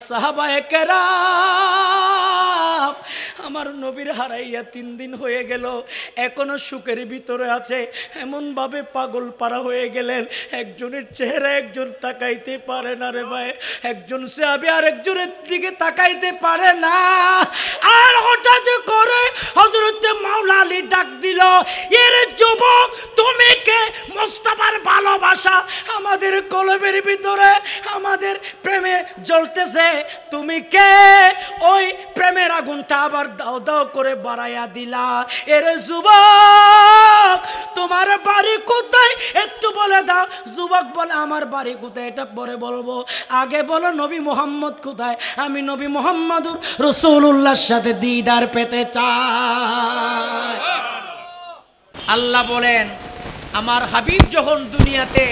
সাহাবায়ে কেরাম আমার নবীর হারাইয়া 3 দিন হয়ে গেল, এখনো সুখের ভিতরে আছে, এমন ভাবে পাগল পারা হয়ে গেলেন। একজনের চেহারা একজন তাকাইতে পারে না রে ভাই, একজন সাহাবী আর একজনের দিকে তাকাইতে পারে না। আর হঠাৎ করে হযরত মাওলা আলী ডাক দিল, এর যুবক তুমি কে? মুস্তাফার ভালোবাসা আমাদের কলবের ভিতরে, আমাদের প্রেমে জ্বলতেছে, তুমি কে? ওই প্রেমের আগুনটা আবার দাও দাও করে বাড়াইয়া দিলা। এর যুবক তোমার বাড়ি কোথায় একটু বলে দাও। যুবক বলে আমার বাড়ি কোথায় এটা পরে বলবো, আগে বলো নবী মুহাম্মদ কোথায়, আমি নবী মুহাম্মদুর রাসূলুল্লাহর সাথে দিদার পেতে চাই। আল্লাহ বলেন আমার হাবিব যখন দুনিয়াতে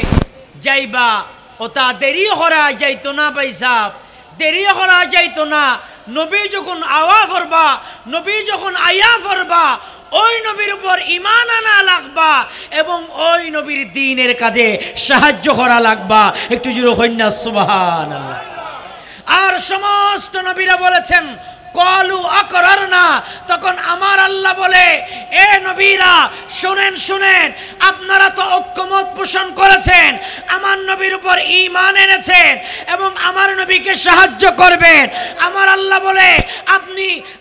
যাইবা ওটা দেরি করা যাইতো না ভাই সাহেব, দেরি করা যাইতো না। নবী যখন আওয়া ফরবা, নবী যখন আয়া ফরবা, ওই নবীর উপর ঈমান আনা লাগবা এবং ওই নবীর দ্বীনের কাজে সাহায্য করা লাগবা। একটু জোরে কইনা সুবহানাল্লাহ। আর সমস্ত নবীরা বলেছেন কলু আকরারনা, তখন আমার আল্লাহ বলে এ নবীরা শুনেন শুনেন, আপনারা তো ঐক্যমত পোষণ করেছেন, আমার নবীর উপর ঈমান এনেছেন এবং আমার নবীকে সাহায্য করবেন। আমার আল্লাহ বলে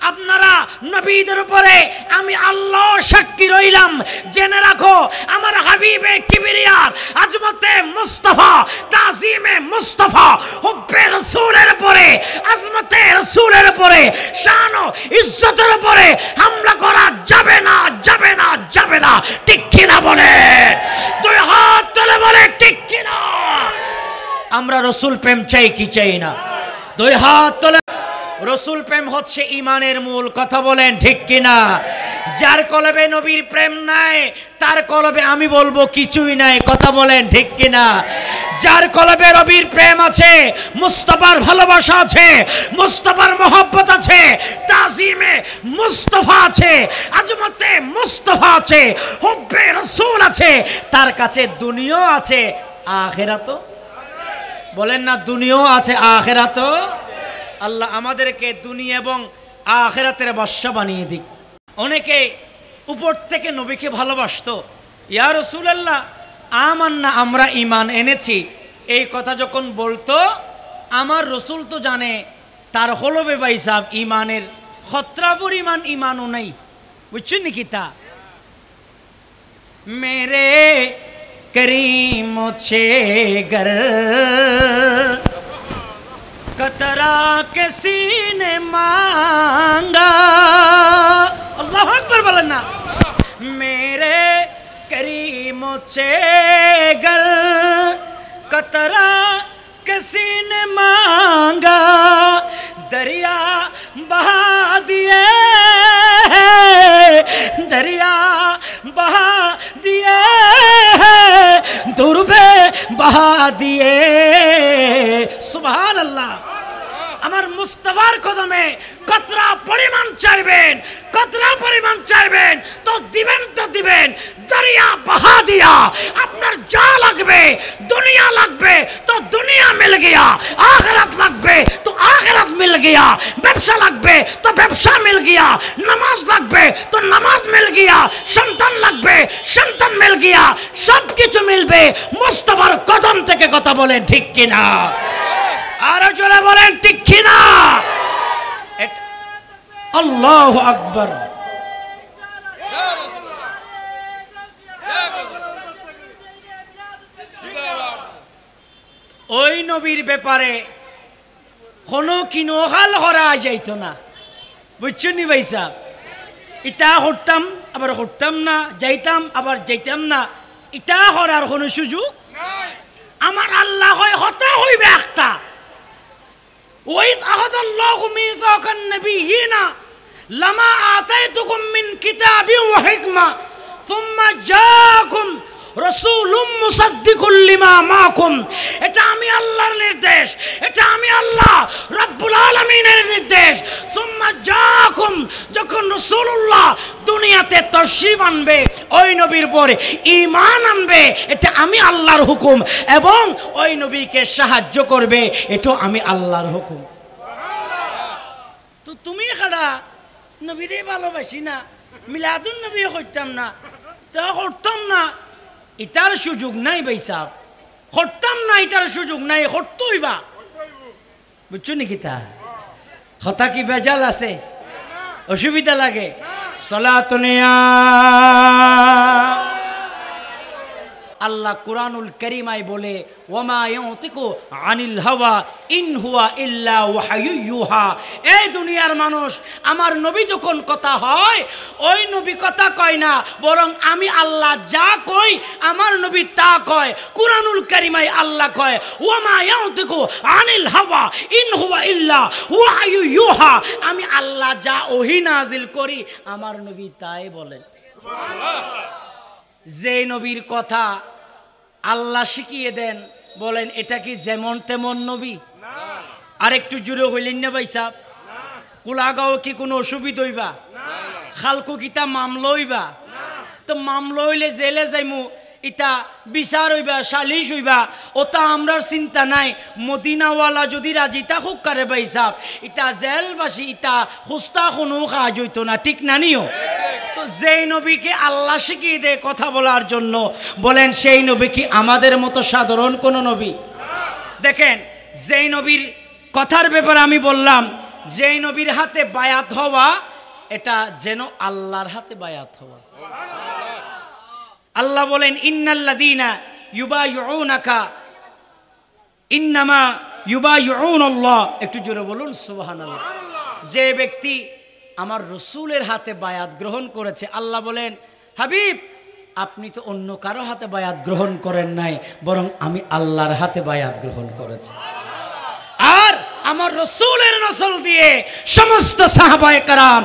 আপনারা নবীদের উপরে আমি আল্লাহ সাক্ষী রইলাম, জেনে রাখো আমার হাবিবে কিবরিয়ার আজমতে মুস্তাফা, তাজিমে মুস্তাফা, হুব্বে রাসূলের উপরে, আজমতে রাসূলের উপরে, শান ও ইজ্জতের উপরে হামলা করা যাবে না, যাবে না, যাবে না। ঠিক কিনা বলে? দুই হাত তুলে বলে ঠিক কিনা? আমরা রাসূল প্রেম চাই কি চাই না? দুই হাত তুলে। রাসূল প্রেম হচ্ছে ঈমানের মূল, কথা বলেন ঠিক কিনা? যার কলবে নবীর প্রেম নাই তার কলবে আমি বলবো কিছুই নাই, কথা বলেন ঠিক কিনা? যার কলবে নবীর প্রেম আছে, মুস্তাফার ভালোবাসা আছে, মুস্তাফার মহব্বত আছে, তাজিমে মুস্তাফা আছে, আজমতে মুস্তাফা আছে, হুব্বে রাসূল আছে, তার কাছে দুনিয়াও আছে আখিরাতও। বলেন না দুনিয়াও আছে আখিরাতও। আল্লাহ আমাদেরকে দুনিয়া এবং আখিরাতের বাদশা বানিয়ে দিক। অনেকে উপর থেকে নবীকে ভালোবাসতো, ইয়া রাসূলুল্লাহ আমান্না, আমরা ঈমান এনেছি, এই কথা যখন বলতো আমার রসুল তো জানে তার হলবে ভাই সাহেব ঈমানের খতরা পরিমাণ ঈমানও নাই, বুঝছেন নাকি? তা মেরে করিম ছে গর कतरा के सीने मांगा, अल्लाह अकबर बोलन ना, मेरे करीमों से गर कतरा के सीने मांगा, दरिया बहा दिए, दरिया बहा दिए, दुर्बे बहा दिए। सुभान अल्लाह। আমার মুস্তাফার কদমে কতরা পরিমাণ চাইবেন, কতরা পরিমাণ চাইবেন তো দিবেন, তো দিবেন। দরিয়া বহা দিয়া, আপনার যা লাগবে, দুনিয়া লাগবে তো দুনিয়া মিল গিয়া, আখিরাত লাগবে তো আখিরাত মিল গিয়া, ব্যবসা লাগবে তো ব্যবসা মিল গিয়া, নামাজ লাগবে তো নামাজ মিল গিয়া, সন্তান লাগবে সন্তান মিল গিয়া, সব কিছু মিলবে মুস্তাফার কদম থেকে। কথা বলেন ঠিক কিনা? আরো জোরে বলেন ঠিক কিনা? আল্লাহু আকবার। ওই নবীর ব্যাপারে কোনো কিনোহাল করা যাইতো না, বুঝছেন নি ভাই সাহেব? ইটা করতাম আবার করতাম না, যাইতাম আবার যাইতাম না, ইটা করার কোনো সুযোগ আমার আল্লাহ হয় হতা হইবে একটা। ওয়াইদ আহাদাল্লাহু মিসাকান নাবিয়িনা লামা আতাইতুকুম মিন কিতাবিন ওয়া হিকমা সুম্মা জাআকুম রাসূলুম মুসাদ্দিকুল লিমা মাআকুম। এটা আমি আল্লাহর নির্দেশ, এটা আমি আল্লাহ রাব্বুল আলামিনের নির্দেশ। সুম্মা জাআকুম, যখন রাসূলুল্লাহ দুনিয়াতে তশরিফ আনবে, ওই নবীর পরে ঈমান আনবে, এটা আমি আল্লাহর হুকুম, এবং ওই নবীকে সাহায্য করবে, এটা আমি আল্লাহর হুকুম। তো তুমি খাড়া নবীরে ভালোবাসি না, মিলাদুন নবী করতাম না, তা করতাম না, ইতার সুযোগ নাই ভাই সাহেব, করতাম না, ইতার সুযোগ নাই, করতই বা, বুঝছো নাকি? তা হতা কি বেজাল আছে, অসুবিধা লাগে? সলাতুনিয়া আল্লাহ কুরআনুল কারীমায় বলে ওয়ামা ইয়াতিকু আনিল হাওয়া ইন হুয়া ইল্লা ওয়াহয়ু ইউহা। এই দুনিয়ার মানুষ, আমার নবী যখন কথা হয় ওই নবী কথা কয় না, বরং আমি আল্লাহ যা কই আমার নবী তা কয়। কুরআনুল কারীমায় আল্লাহ কয় ওয়ামা ইয়াতিকু আনিল হাওয়া ইন হুয়া ইল্লা ওয়াহয়ু ইউহা। আমি আল্লাহ যা ওহী নাজিল করি আমার নবী তাই বলেন। সুবহানাল্লাহ। যে নবীর কথা আল্লাহ শিখিয়ে দেন, বলেন এটা কি যেমন তেমন নবী? আর একটু জুড়ে হইলেন না ভাই সাহেব? কুলাগাঁও কি কোনো অসুবিধা হইবা? খালকু কিতা মামলা হইবা? তো মামলা হইলে জেলে যাইমু, ইটা বিচার হইবা, সালিশ হইবা, ওটা আমরার চিন্তা নাই। মদিনাওয়ালা যদি রাজি থাকুক কারে ভাই সাহেব, ইটা জেলবাসী ইটা খুস্তা কোনো কাজ হইতো না, ঠিক না নিও? তো যেই নবীকে আল্লাহ শিখিয়ে দেয় কথা বলার জন্য, বলেন সেই নবী কি আমাদের মতো সাধারণ কোনো নবী? দেখেন, যেই নবীর কথার ব্যাপারে আমি বললাম, যেই নবীর হাতে বায়াত হওয়া, এটা যেন আল্লাহর হাতে বায়াত হওয়া। আল্লাহ বলেন ইন্নাল্লাযীনা ইউবাইউনাকা ইন্নামা ইউবাইউনাল্লাহ। একটু জোরে বলুন সুবহানাল্লাহ। যে ব্যক্তি আমার রসুলের হাতে বায়াত গ্রহণ করেছে, আল্লাহ বলেন হাবিব আপনি তো অন্য কারো হাতে বায়াত গ্রহণ করেন নাই, বরং আমি আল্লাহর হাতে বায়াত গ্রহণ করেছি। আর আমার রসুলের নসল দিয়ে সমস্ত সাহাবায়ে কেরাম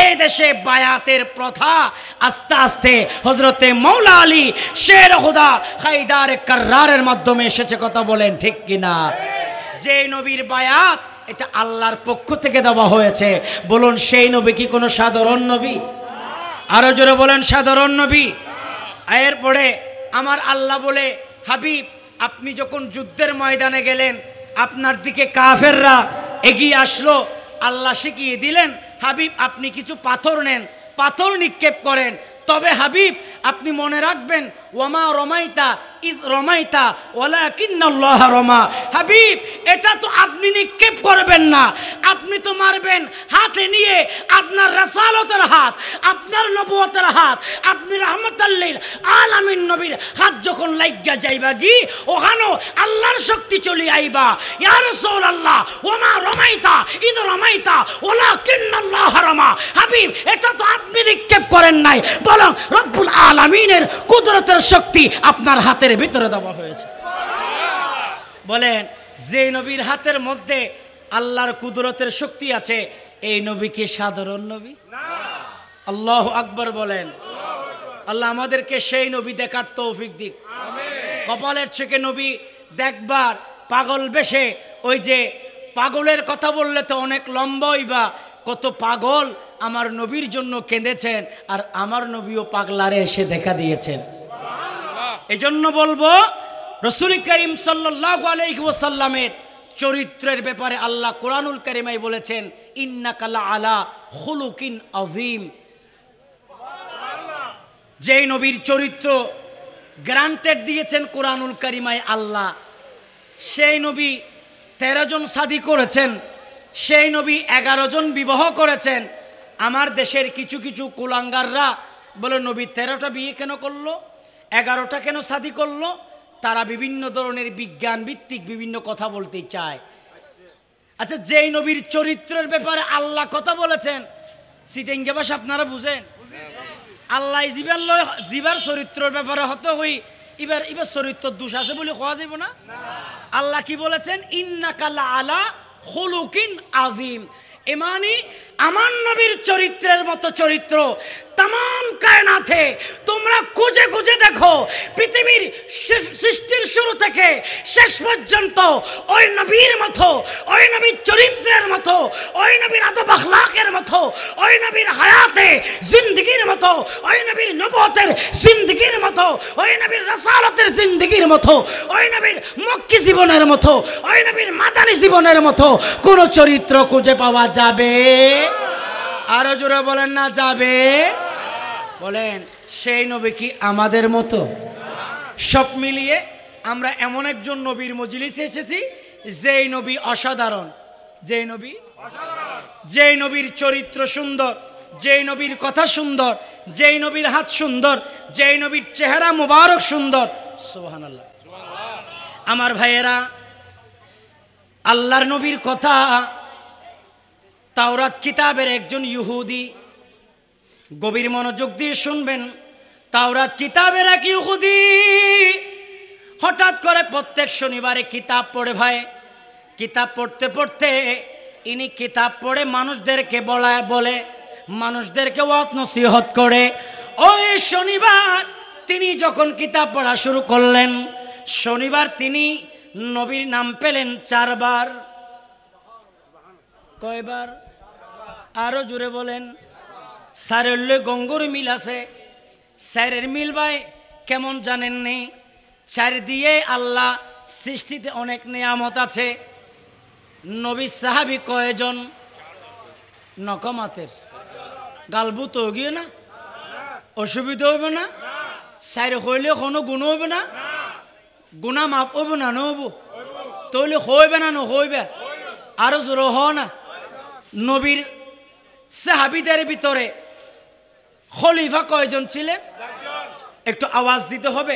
এই দেশে বায়াতের প্রথা আস্তে আস্তে হযরতে মাওলা আলী শের খুদা হায়দার কাররারের মাধ্যমে এসেছে। কথা বলেন ঠিক কিনা? যে নবীর বায়াত এটা আল্লাহর পক্ষ থেকে দেওয়া হয়েছে, বলুন সেই নবী কি কোনো সাধারণ নবী? আরো জোরে বলেন সাধারণ নবী? এরপরে আমার আল্লাহ বলে হাবিব আপনি যখন যুদ্ধের ময়দানে গেলেন, আপনার দিকে কাফেররা এগিয়ে আসলো, আল্লাহ শিখিয়ে দিলেন হাবিব আপনি কিছু পাথর নেন, পাথর নিক্ষেপ করেন। তবে হাবিব আপনি মনে রাখবেন ওয়ামা রমাইতা ইদ রমাইতা ওয়ালাকিন্নাল্লাহ রমা। হাবিব এটা তো আপনি নিক্ষেপ করবেন না, আপনি তো মারবেন হাতে নিয়ে আপনার রাসালতের হাত, আপনার নবুয়তের হাত, আপনি রাহমাতাল লিল আলামিন নবীর হাত যখন লাগিয়া যাইবা গি ওখানেও আল্লাহর শক্তি চলে আইবা। ইয়া রাসূলুল্লাহ ওয়ামা রমাইতা ইদ রমাইতা ওয়ালাকিন্নাল্লাহ রমা। হাবিব এটা তো আপনি নিক্ষেপ করেন নাই, বরং রব্বুল আলামিনের কুদরতের শক্তি আপনার হাতের ভিতরে দেওয়া হয়েছে। বলেন যে নবীর হাতের মধ্যে আল্লাহর কুদরতের শক্তি আছে, এই নবী কি সাধারণ নবী? আল্লাহু আকবার বলেন। আল্লাহ আমাদেরকে সেই নবী দেখার তৌফিক দিক। কপালের থেকে নবী দেখবার পাগল বেশে, ওই যে পাগলের কথা বললে তো অনেক লম্বা হইবা, কত পাগল আমার নবীর জন্য কেঁদেছেন, আর আমার নবীও পাগলারে এসে দেখা দিয়েছেন। এজন্য বলবো রাসূল করিম সাল্লাল্লাহু আলাইহি ওয়াসাল্লামের চরিত্রের ব্যাপারে আল্লাহ কোরআনুল কারীমায় বলেছেন ইন্নাকা লাআলা খুলুকিন আযীম। যেই নবীর চরিত্র গ্রান্টেড দিয়েছেন কোরআনুল কারীমায় আল্লাহ, সেই নবী 13 জন শাদী করেছেন, সেই নবী 11 জন বিবাহ করেছেন। আমার দেশের কিছু কিছু কুলাঙ্গাররা বলে নবী 13টা বিয়ে কেন করলো, 11টা কেন শাদী করলো? তারা বিভিন্ন ধরনের বিজ্ঞান ভিত্তিক বিভিন্ন কথা বলতে চায়। আচ্ছা যেই নবীর চরিত্রের ব্যাপারে আল্লাহ কথা বলেছেন, সিটেঙ্গে ভাষা আপনারা বুঝেন? আল্লাহ জিবার চরিত্রের ব্যাপারে হতে হই এবার চরিত্র দোষ আছে বলে কোয়া যাব না। আল্লাহ কি বলেছেন ইন্নাকা লাআলা খুলুকিন আযীম। এমানি আমার নবীর চরিত্রের মতো চরিত্র तमाम কায়নাতে তোমরা খুঁজে খুঁজে দেখো, পৃথিবীর সৃষ্টির শুরু থেকে শেষ পর্যন্ত ওই নবীর মতো, ওই নবীর চরিত্রের মতো, ওই নবীর আদব আখলাকের মতো, ওই নবীর হায়াতে জিন্দেগির মতো মতো, ওই নবীর নবুয়তের জিন্দেগির মতো, ওই নবীর রাসালাতের জিন্দেগির মতো, ওই নবীর মক্কি জীবনের মতো, ওই নবীর মাদানী জীবনের মতো কোন চরিত্র খুঁজে পাওয়া যাবে? আরো জোরে বলেন না যাবে? বলেন সেই নবী কি আমাদের মতো? সব মিলিয়ে আমরা এমন একজন নবীর মজলিসে এসেছি যেই নবী অসাধারণ, যেই নবী অসাধারণ, যেই নবীর চরিত্র সুন্দর, যেই নবীর কথা সুন্দর, যেই নবীর হাত সুন্দর, যেই নবীর চেহারা মুবারক সুন্দর। সুবহানাল্লাহ। আমার ভাইয়েরা, আল্লাহর নবীর কথা তাওরাত কিতাবের একজন ইহুদি, গভীর মনোযোগ দিয়ে শুনবেন, তাওরাত কিতাবের এক ইহুদি হঠাৎ করে প্রত্যেক শনিবারে কিতাব পড়ে ভাই, কিতাব পড়তে পড়তে ইনি কিতাব পড়ে মানুষদেরকে বলে, মানুষদেরকে ওয়াজ নসিহত করে। ওই শনিবার তিনি যখন কিতাব পড়া শুরু করলেন, শনিবার তিনি নবীর নাম পেলেন 4 বার। কয়বার? আরো জোরে বলেন। স্যারের গঙ্গর মিল আছে। স্যারের মিল ভাই কেমন জানেন নি? 4 দিয়ে আল্লাহ সৃষ্টিতে অনেক নিয়ামত আছে। নবী সাহাবী কয়জন? নকমাতের গালবু তো গিয়ে না, অসুবিধা হইবে না? 4 হইলে কোনো গুণ হইবে না? গুণা মাফ হইব না? নহব? তাহলে হইবে না? নহইবে? আরো জোর হ না। নবীর সাহাবীদের ভিতরে খলিফা কয়জন ছিলেন? একটু আওয়াজ দিতে হবে।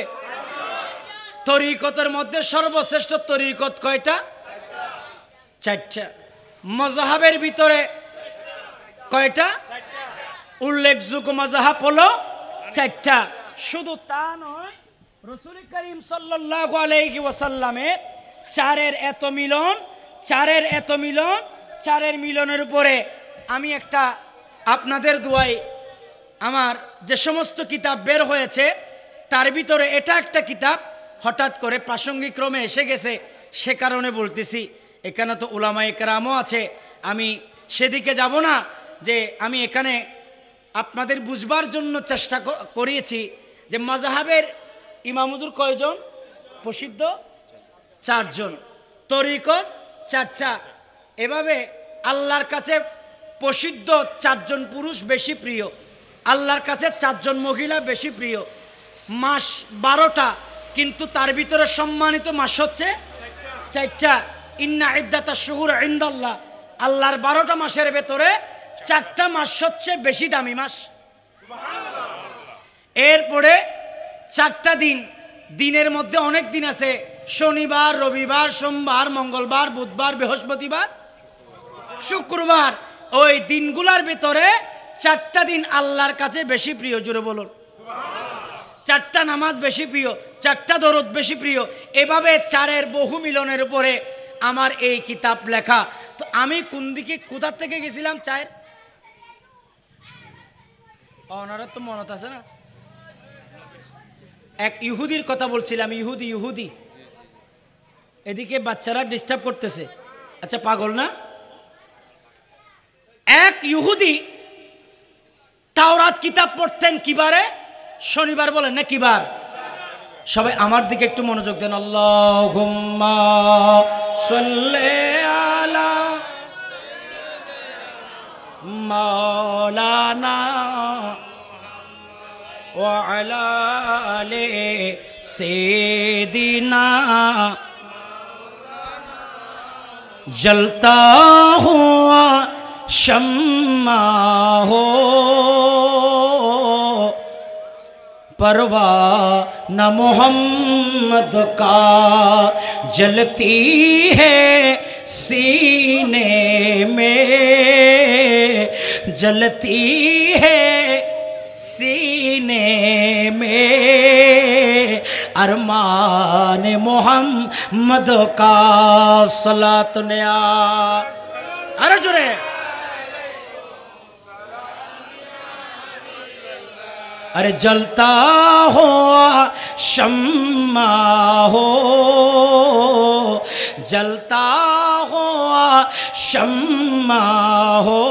তরিকতের মধ্যে সর্বশ্রেষ্ঠ তরিকত কয়টা? 4টা। মযহাবের ভিতরে কয়টা? উল্লেখযোগ্য মযহাব হলো 4টা। শুধু তা নয়, রাসূল করিম সাল্লাল্লাহু আলাইহি ওয়াসাল্লামের 4-এর এত মিলন, 4-এর এত মিলন, 4-এর মিলনের উপরে আমি একটা আপনাদের দোয়ায় আমার যে সমস্ত কিতাব বের হয়েছে তার ভিতরে এটা একটা কিতাব হঠাৎ করে প্রাসঙ্গিক ক্রমে এসে গেছে, সে কারণে বলতেছি। এখানে তো উলামায়ে কেরামও আছে, আমি সেদিকে যাব না। যে আমি এখানে আপনাদের বুঝবার জন্য চেষ্টা করিয়েছি যে মাযহাবের ইমামুদুর কয়জন? প্রসিদ্ধ 4 জন, তরিকত 4টা। এভাবে আল্লাহর কাছে প্রসিদ্ধ 4 জন পুরুষ বেশি প্রিয়, আল্লাহর কাছে 4 জন মহিলা বেশি প্রিয়। মাস 12টা, কিন্তু তার ভিতরে সম্মানিত মাস হচ্ছে 4টা। ইন্না ইদ্দাতাশ শুহুর ইনদাল্লাহ, আল্লাহর 12টা মাসের ভেতরে 4টা মাস হচ্ছে বেশি দামি মাস। এরপরে 4টা দিন, দিনের মধ্যে অনেক দিন আছে, শনিবার, রবিবার, সোমবার, মঙ্গলবার, বুধবার, বৃহস্পতিবার, শুক্রবার। ওই দিনগুলোর ভিতরে 4টা দিন আল্লাহর কাছে বেশি প্রিয়। জোরে বলুন। 4টা নামাজ বেশি প্রিয়, 4টা দরুদ বেশি প্রিয়। এভাবে 4-এর বহু মিলনের উপরে আমার এই কিতাব লেখা। তো আমি কোন দিকে কোথা থেকে গেছিলাম? 4 ওনারা তো মনত আছে না? এক ইহুদির কথা বলছিলাম। ইহুদি এদিকে বাচ্চারা ডিস্টার্ব করতেছে। আচ্ছা, পাগল না? এক ইহুদি তাওরাত কিতাব পড়তেন কিবারে? শনিবার। বলেন না কিবার? সবাই আমার দিকে একটু মনোযোগ দেন। আল্লাহুম্মা সাল্লি আলা মাওলানা ওয়া আলা আলি সাইয়্যিদিনা जलता हुआ शम्मा हो परवाना मोहम्मद का जलती है सीने में, जलती है सीने में अरमान मोहम्मद का सलात नया। अरे जुरे अरे जलता हो शम्मा हो, जलता हो शम्मा हो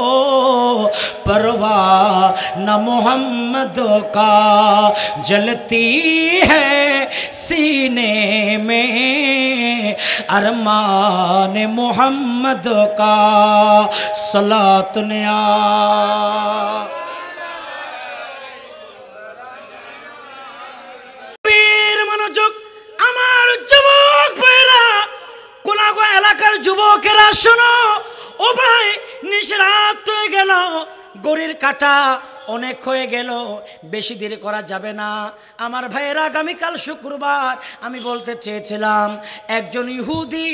परवाह न मोहम्मद का जलती है सीने में अरमान मोहम्मद का सलात निया এলাকার যুবকেরা শোনো, ও ভাই নিশরাত হয়ে গেল, গড়ির কাটা অনেক হয়ে গেল, বেশি দেরি করা যাবে না। আমার ভাইয়েরা, আগামীকাল শুক্রবার আমি বলতে চেয়েছিলাম, একজন ইহুদি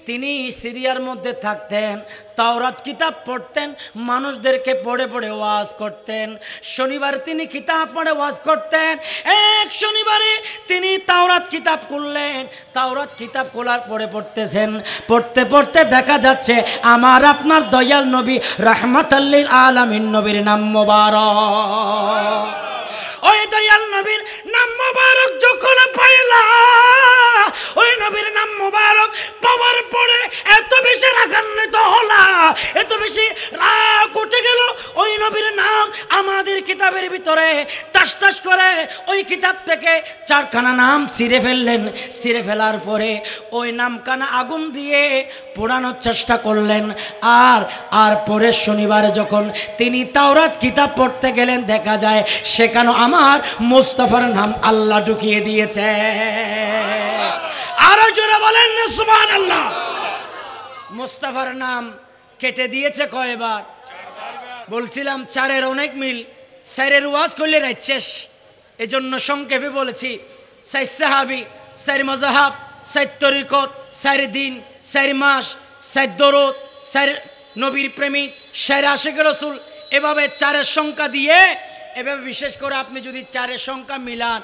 তিনি সিরিয়ার মধ্যে থাকতেন, তাওরাত কিতাব পড়তেন, মানুষদেরকে পড়ে পড়ে ওয়াজ করতেন। শনিবার তিনি কিতাব পড়ে ওয়াজ করতেন। এক শনিবারে তিনি তাওরাত কিতাব খুললেন, তাওরাত কিতাব খোলার পরে পড়তেছেন, পড়তে পড়তে দেখা যাচ্ছে আমার আপনার দয়াল নবী রাহমাতাল লিল আলামিন নবীর নাম মোবারক। ওই দয়াল নবীর নাম মোবারক যখন পাইলা, ওই নবীর নাম মোবারক পাওয়ার পরে এত বেশি রাগান্বিত হলা, এত বেশি রাগ উঠে গেল, ওই নবীর নাম আমাদের কিতাবের ভিতরে টাস টাস করে ওই কিতাব থেকে 4খানা নাম ছিঁড়ে ফেললেন। ছিঁড়ে ফেলার পরে ওই নামখানা আগুন দিয়ে পোড়ানোর চেষ্টা করলেন। আর পরের শনিবারে যখন তিনি তাওরাত কিতাব পড়তে গেলেন, দেখা যায় সেখানে আমার মুস্তাফার নাম আল্লাহ ঢুকিয়ে দিয়েছে। আরো জোরে বলেন না সুবহানাল্লাহ। মুস্তাফার নাম কেটে দিয়েছে কয়বার? বলছিলাম 4-এর অনেক মিল, 4-এর ওয়াজ করলে রাত শেষ। এজন্য সংক্ষেপে বলেছি, 4 সাহাবী, 4 মাযহাব, 4 তরিকত, 4 দিন, 4 মাস, 4 দরুদ, 4 নবীর প্রেমিক, 4 আশিক রাসূল, এভাবে 4-এর সংখ্যা দিয়ে, এভাবে বিশেষ করে আপনি যদি 4-এর সংখ্যা মিলান,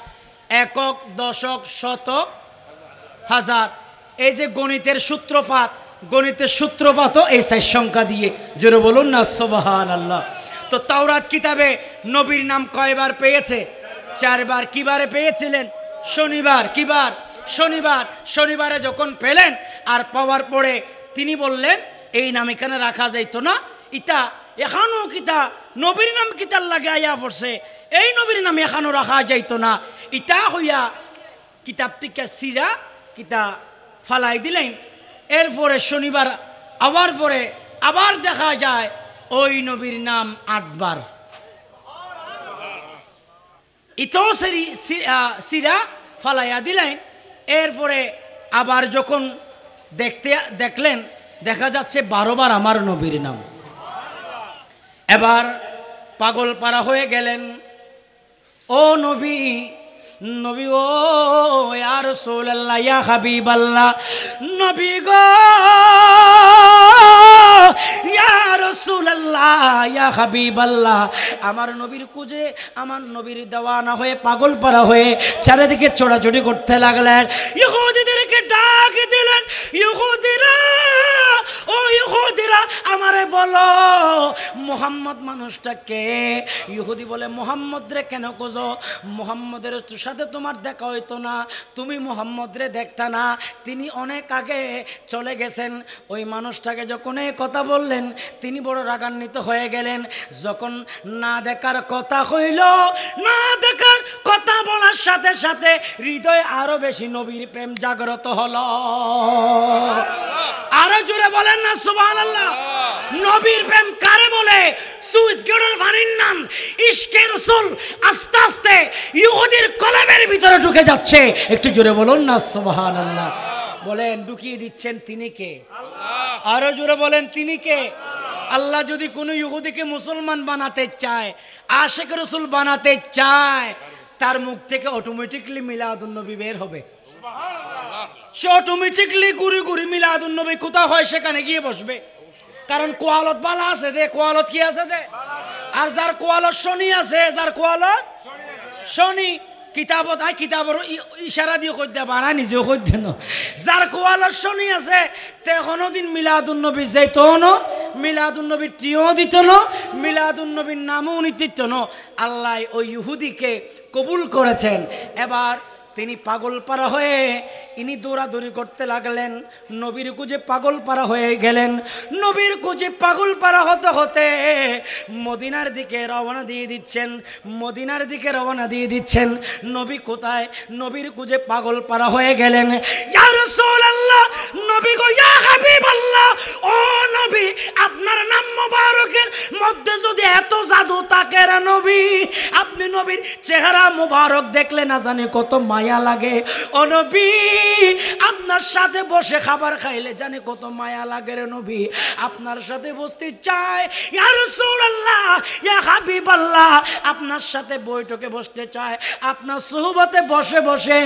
একক, দশক, শতক, হাজার, এই যে গণিতের সূত্রপাত, গণিতের সূত্রপাতও এই 4 সংখ্যা দিয়ে। জোরে বলুন না সুবহানাল্লাহ। তো তাওরাত কিতাবে নবীর নাম কয়বার পেয়েছে? 4 বার। কিবারে পেয়েছিলেন? শনিবার। কিবার? শনিবার। শনিবারে যখন পেলেন, আর পাওয়ার পরে তিনি বললেন এই নাম এখানে রাখা যাইতো না, ইটা এখানো কিতা নবীর নাম কিতার লাগে আয়া পড়ছে, এই নবীর নাম এখানো রাখা যাইতো না, ইটা হইয়া কিতাবটিকে সিরা কিতা ফালাই দিলেন। এরপরে শনিবার আবার পরে আবার দেখা যায় ওই নবীর নাম 8 বার, ইতাও সিরা ফালাইয়া দিলেন। এরপরে আবার যখন দেখলেন, দেখা যাচ্ছে 12 বার আমার নবীর নাম। এবার পাগল পারা হয়ে গেলেন, ও নবী, নবী গো, ইয়া রাসূলুল্লাহ, ইয়া হাবিবাল্লাহ, নবী গো, ইয়া রাসূলুল্লাহ, ইয়া হাবিবাল্লাহ। আমার নবীর খুঁজে, আমার নবীর দেওয়ানা হয়ে পাগল পারা হয়ে চারিদিকে ছোটাছুটি করতে লাগলেন। ইহুদিদেরকে ডাক দিলেন, ইহুদিরা, ও ইহুদিরা, আমারে বলো মুহাম্মদ মানুষটা কে? ইহুদি বলে, মুহাম্মদ রে কেন খোঁজো? মুহাম্মদের সাথে তোমার দেখা হইতো না, তুমি মুহাম্মদ রে দেখতা না, তিনি অনেক আগে চলে গেছেন। ওই মানুষটাকে যখন এই কথা বললেন, তিনি বড় রাগান্বিত হয়ে গেলেন। যখন না দেখার কথা হইল, না দেখার কথা বলার সাথে সাথে হৃদয়ে আরো বেশি নবীর প্রেম জাগ্রত হলো। আরো জোরে বলেন না সুবহানাল্লাহ। নবীর প্রেম কারে বলে? সুইচ গেটের পানির নাম ইশকে রাসূল আস্তে আস্তে ইহুদির কলবের ভিতরে ঢুকে যাচ্ছে। একটু জোরে বলুন না সুবহানাল্লাহ। বলেন, ঢুকিয়ে দিচ্ছেন তিনি কে? আল্লাহ। আরো জোরে বলেন, তিনি কে? আল্লাহ যদি কোনো ইহুদিকে মুসলমান বানাতে চায়, আশিক রাসূল বানাতে চায়, তার মুখ থেকে অটোমেটিকলি মিলাদুন নবী বের হবে। সে অটোমেটিকলি গুড়ি গুড়ি মিলাদুন নবী কোথাও হয় সেখানে গিয়ে বসবে। কারণ কোয়ালত বালা আছে দে, কোয়ালত কি আছে দে, আর যার কোয়ালত শনি আছে, যার কোয়ালত শনি, কিতাবত আই কিতাবর ইশারা দিয়ে কই দে, বানা নিজেও কই দেন, যার কোয়ালত শনি আছে তে কোনোদিন মিলাদুন নবী যাইতো না, মিলাদুন নবীর টিও দিত না, মিলাদুন নবীর নামও নিত না। আল্লাহ ওই ইহুদিকে কবুল করেছেন। এবার তিনি পাগলপাড়া হয়ে ইনি দৌড়াদৌড়ি করতে লাগলেন, নবীর খুঁজে পাগলপাড়া হয়ে গেলেন। নবীর খুঁজে পাগলপাড়া হতে হতে মদিনার দিকে রওনা দিয়ে দিচ্ছেন, মদিনার দিকে রওনা দিয়ে দিচ্ছেন। নবী কোথায়? নবীর খুঁজে পাগলপাড়া হয়ে গেলেন। ইয়া রাসূলুল্লাহ, নবী গো, ইয়া হাবিবাল্লাহ, ও নবী, আপনার নাম মোবারকের মধ্যে যদি এত জাদু থাকে রে নবী, আপনি নবীর চেহারা মোবারক দেখলে না জানি কত মায়া লাগে। ও নবী, আপনার সাথে বসে খাবার খাইলে জানি কত মায়া লাগে রে নবী, আপনার সাথে বসতে চাই। ইয়া রাসূলুল্লাহ, ইয়া হাবিবাল্লাহ, আপনার সাথে বৈঠকে বসতে চায়, আপনার সুহবতে বসে বসে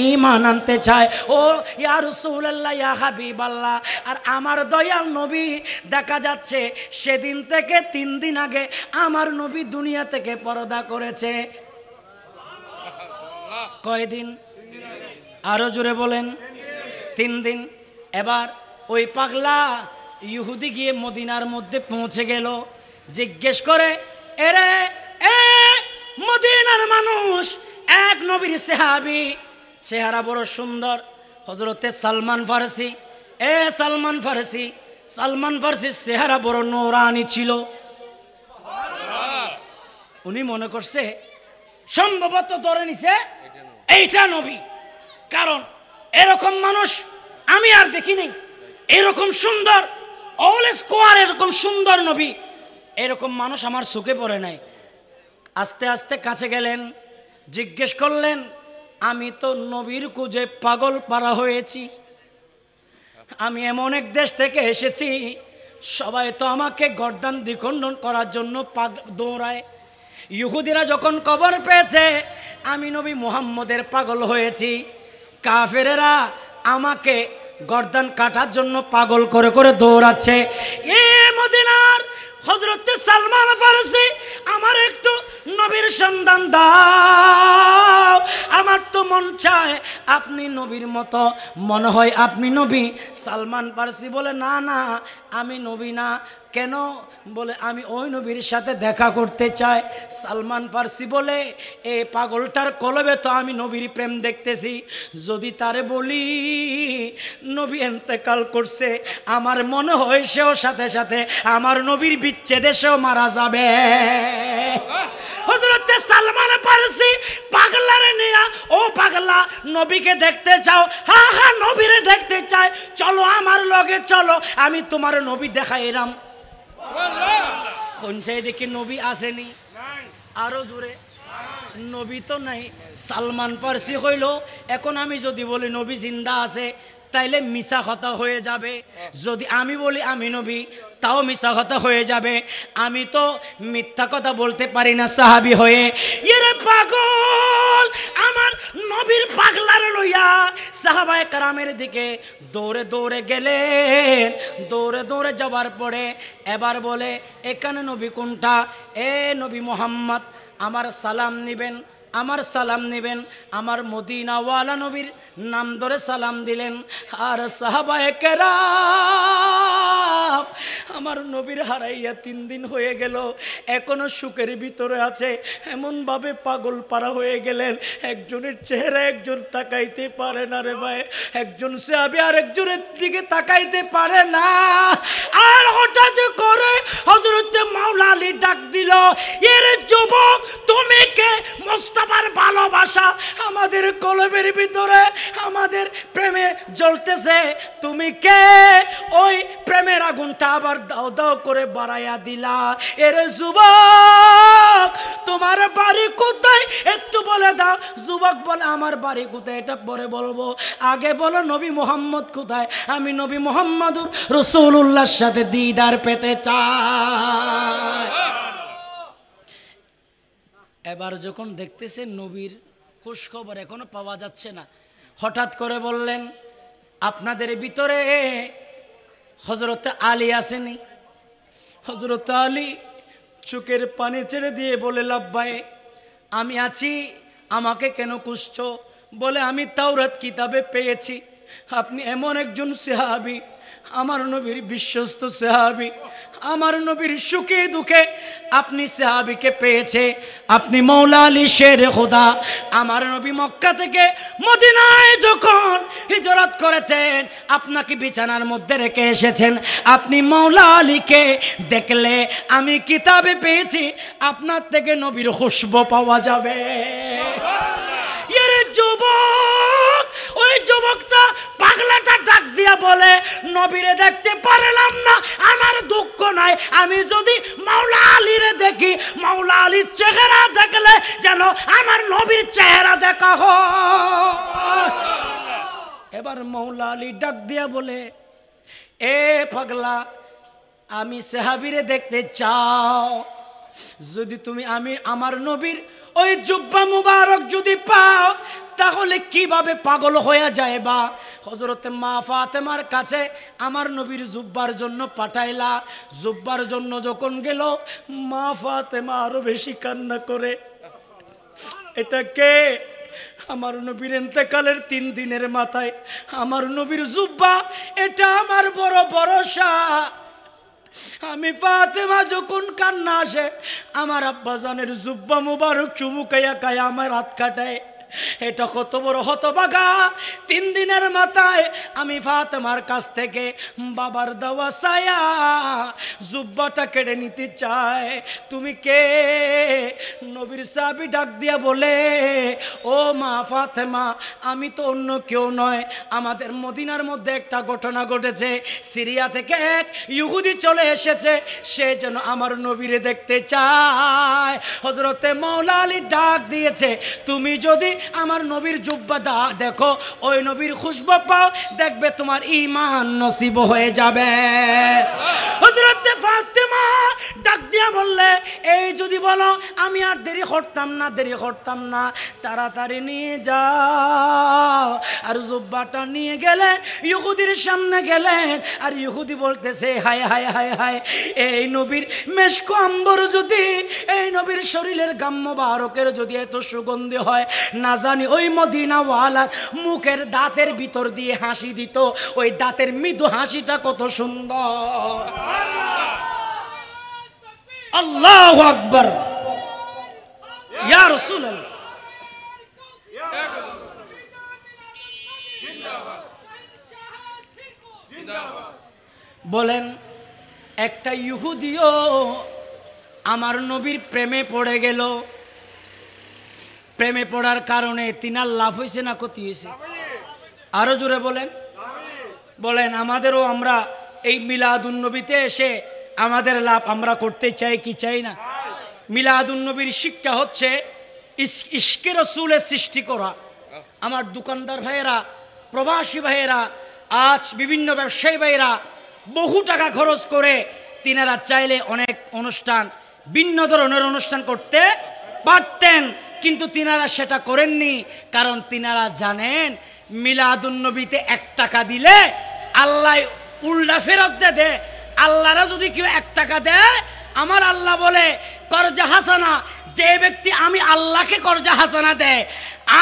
ঈমান আনতে চায়। ও ইয়া রাসূলুল্লাহ, ইয়া হাবিবাল্লাহ। আর আমার দয়াল নবী দেখা যাচ্ছে সেদিন থেকে 3 দিন আগে আমার নবী দুনিয়া থেকে পর্দা করেছে। কয়দিন? আরো জোরে বলেন। 3 দিন। এবার ওই পাগলা ইহুদি গিয়ে মদিনার মধ্যে পৌঁছে গেল, জিজ্ঞেস করে, এরে এ মদিনার মানুষ, এক নবীর সাহাবী, চেহারা বড় সুন্দর, হযরতে সালমান ফারসি। এ সালমান ফারসি, সালমান ফারসির চেহারা বড় নূরানি ছিল। উনি মনে করছে সম্ভবত ধরে নিছে এইটা নবী, কারণ এরকম মানুষ আমি আর দেখিনি, এরকম সুন্দর অল স্কোয়ার, এরকম সুন্দর নবী, এরকম মানুষ আমার চোখে পড়ে নাই। আস্তে আস্তে কাছে গেলেন, জিজ্ঞেস করলেন, আমি তো নবীর খুঁজে পাগল পারা হয়েছি, আমি এমন এক দেশ থেকে এসেছি, সবাই তো আমাকে গর্দান দ্বিখণ্ডন করার জন্য দৌড়ায়। ইহুদিরা যখন খবর পেয়েছে আমি নবী মুহাম্মদের পাগল হয়েছি, কাফেরেরা আমাকে গর্দান কাটার জন্য পাগল করে করে দৌড়াচ্ছে। এ মদিনার হযরতে সালমান ফারসি, আমার একটু নবীর সন্ধান দাও, আমার তো মন চায় আপনি নবীর মতো, মনে হয় আপনি নবী। সালমান ফারসি বলে, না না, আমি নবী না। কেন? বলে, আমি ওই নবীর সাথে দেখা করতে চাই। সালমান ফারসি বলে, এই পাগলটার কলবে তো আমি নবীর প্রেম দেখতেছি, যদি তারে বলি নবী ইন্তেকাল করছে, আমার মনে হয় সেও সাথে সাথে আমার নবীর বিচ্ছেদে সেও মারা যাবে। হযরতে সালমান ফারসি পাগলারে নিয়া, ও পাগলা, নবীকে দেখতে চাও? হ্যাঁ হ্যাঁ, নবীরে দেখতে চাই, চলো আমার লগে চলো, আমি তোমার নবী দেখাইলাম। কোন চাই দেখি নবী আসেনি? আরো জোরে, নবী তো নাই। সালমান ফারসি হইল, এখন আমি যদি বলি নবী জিন্দা আছে তাইলে মিছা কথা হয়ে যাবে, যদি আমি বলি আমি নবী তাও মিছা কথা হয়ে যাবে। আমি তো মিথ্যা কথা বলতে পারি না সাহাবী হয়ে। এরে পাগল, আমার নবীর পাগলার লইয়া সাহাবায়ে কেরামের দিকে দৌড়ে দৌড়ে গেলেন। দৌড়ে দৌড়ে যাবার পরে এবার বলে, এখানে নবী কোনটা? এ নবী মুহাম্মদ, আমার সালাম নিবেন, আমার সালাম নেবেন। আমার মদিনাওয়ালা নবীর নাম ধরে সালাম দিলেন। আর সাহাবায়ে কেরাম আমার নবীর হারাইয়া 3 দিন হয়ে গেল, এখনো সুখের ভিতরে আছে, এমনভাবে পাগল পারা হয়ে গেলেন, একজনের চেহারা একজন তাকাইতে পারে না রে ভাই, একজন সাহাবী আর একজনের দিকে তাকাইতে পারে না। আর হঠাৎ করে হযরতে মাওলা আলী ডাক দিল, এর যুবক, তুমি কে? মুস্তাফার ভালোবাসা আমাদের কলবের ভিতরে, আমাদের প্রেমে জ্বলতেছে, তুমি কে? ওই প্রেমের আগুনটা আবার দাও দাও করে বাড়াইয়া দিলা। এর যুবক, তোমার বাড়ি কোথায় একটু বলে দাও। যুবক বলে, আমার বাড়ি কোথায় এটা পরে বলবো, আগে বলো নবী মুহাম্মদ কোথায়, আমি নবী মুহাম্মদুর রাসূলুল্লাহর সাথে দিদার পেতে চাই। এবার যখন দেখতেছে নবীর খোঁজ খবর এখনো পাওয়া যাচ্ছে না, হঠাৎ করে বললেন, আপনাদের ভিতরে হযরত আলী আসেনি? হযরত আলী চোখের পানি ছেড়ে দিয়ে বলে, লাব্বাই, আমি আছি, আমাকে কেন খুঁজছো? বলে, আমি তাওরাত কিতাবে পেয়েছি আপনি এমন একজন সাহাবী, আমার নবীর বিশ্বস্ত সাহাবী, আমার নবীর সুখে দুঃখে আপনি সাহাবীকে পেয়েছে, আপনি মৌলা আলী শের খোদা। আমার নবী মক্কা থেকে মদিনায় যখন হিজরত করেছেন, আপনাকে বিছানার মধ্যে রেখে এসেছেন। আপনি মৌলা আলীকে দেখলে আমি কিতাবে পেয়েছি আপনার থেকে নবীর খুশবু পাওয়া যাবে। এর যুবক, ওই যুবকটা পাগলাটা ডাক দিয়া বলে, নবীরে দেখতে পারলাম না, আমার দুঃখ নাই, আমি যদি মাওলা আলীরে দেখি, মাওলা আলীর চেহারা দেখলে যেন আমার নবীর চেহারা দেখা হয়। এবার মাওলা আলী ডাক দিয়া বলে, এ পাগলা, আমি সাহাবীরে দেখতে চাও, যদি তুমি আমার নবীর ওই জুব্বা মুবারক যদি পাও, তাহলে কিভাবে পাগল হয়ে যায় বা হযরতে মা ফাতেমার কাছে আমার নবীর জুব্বার জন্য পাঠাইলা। জুব্বার জন্য যখন গেল, মা ফাতেমা আরো বেশি কান্না করে। এটা কে? আমার নবীর ইন্তেকালের 3 দিনের মাথায় আমার নবীর জুব্বা, এটা আমার বড় ভরসা। আমি ফাতেমা যখন কান্না আসে, আমার আব্বাজানের জুব্বা মুবারক চুমুকাইয়া খায়, আমার হাত কাটায়। এটা কত বড় হতভাগা। 3 দিনের মাথায় আমি ফাতেমার কাছ থেকে বাবার দেওয়া ছায়া জুব্বাটা কেড়ে নিতে চাই। তুমি কে? নবীর সাহাবী ডাক দিয়া বলে, ও মা ফাতেমা, আমি তো অন্য কেউ নয়। আমাদের মদিনার মধ্যে একটা ঘটনা ঘটেছে, সিরিয়া থেকে এক ইহুদি চলে এসেছে, সে যেন আমার নবীরে দেখতে চায়। হযরতে মাওলা আলী ডাক দিয়েছে, তুমি যদি আমার নবীর জুব্বা দেখো, ওই নবীর খুশবু পাও, দেখবে তোমার ঈমান নসিব হয়ে যাবে। হযরতে ফাতেমা ডাক দিয়া বললে, এই যদি বলো আমি আর দেরি করতাম না, তাড়াতাড়ি নিয়ে যাও। আর জুব্বাটা নিয়ে গেলেন, ইহুদির সামনে গেলেন, আর ইহুদি বলতেছে, হায় হায় হায় হায়, এই নবীর মেশক আম্বর যদি, এই নবীর শরীরের গাম মোবারকের যদি এত সুগন্ধি হয়, না জানি ওই মদিনাওয়ালার মুখের দাঁতের ভিতর দিয়ে হাসি দিত, ওই দাঁতের মৃদু হাসিটা কত সুন্দর। আল্লাহু আকবার, ইয়া রাসূলুল্লাহ। বলেন, একটা ইহুদিও আমার নবীর প্রেমে পড়ে গেল। প্রেমে পড়ার কারণে তিনার লাভ হয়েছে না ক্ষতি হয়েছে? আরো জোরে বলেন। বলেন, আমাদেরও আমরা এই মিলাদুন্নবীতে এসে আমাদের লাভ আমরা করতে চাই কি চাই না? মিলাদুন্নবীর শিক্ষা হচ্ছে ইশকে রাসূলের সৃষ্টি করা। আমার দোকানদার ভাইয়েরা, প্রবাসী ভাইয়েরা, আজ বিভিন্ন ব্যবসায়ী ভাইয়েরা বহু টাকা খরচ করে তিনারা চাইলে অনেক অনুষ্ঠান, ভিন্ন ধরনের অনুষ্ঠান করতে পারতেন, কিন্তু তিনারা সেটা করেননি। কারণ তিনারা জানেন মিলাদুন্নবীতে 1 টাকা দিলে আল্লাহ উল্টা ফেরত দেয়। আল্লাহরা যদি কেউ 1 টাকা দেয়, আমার আল্লাহ বলে করজা হাসানা, যে ব্যক্তি আমি আল্লাহকে করজা হাসানা দেয়,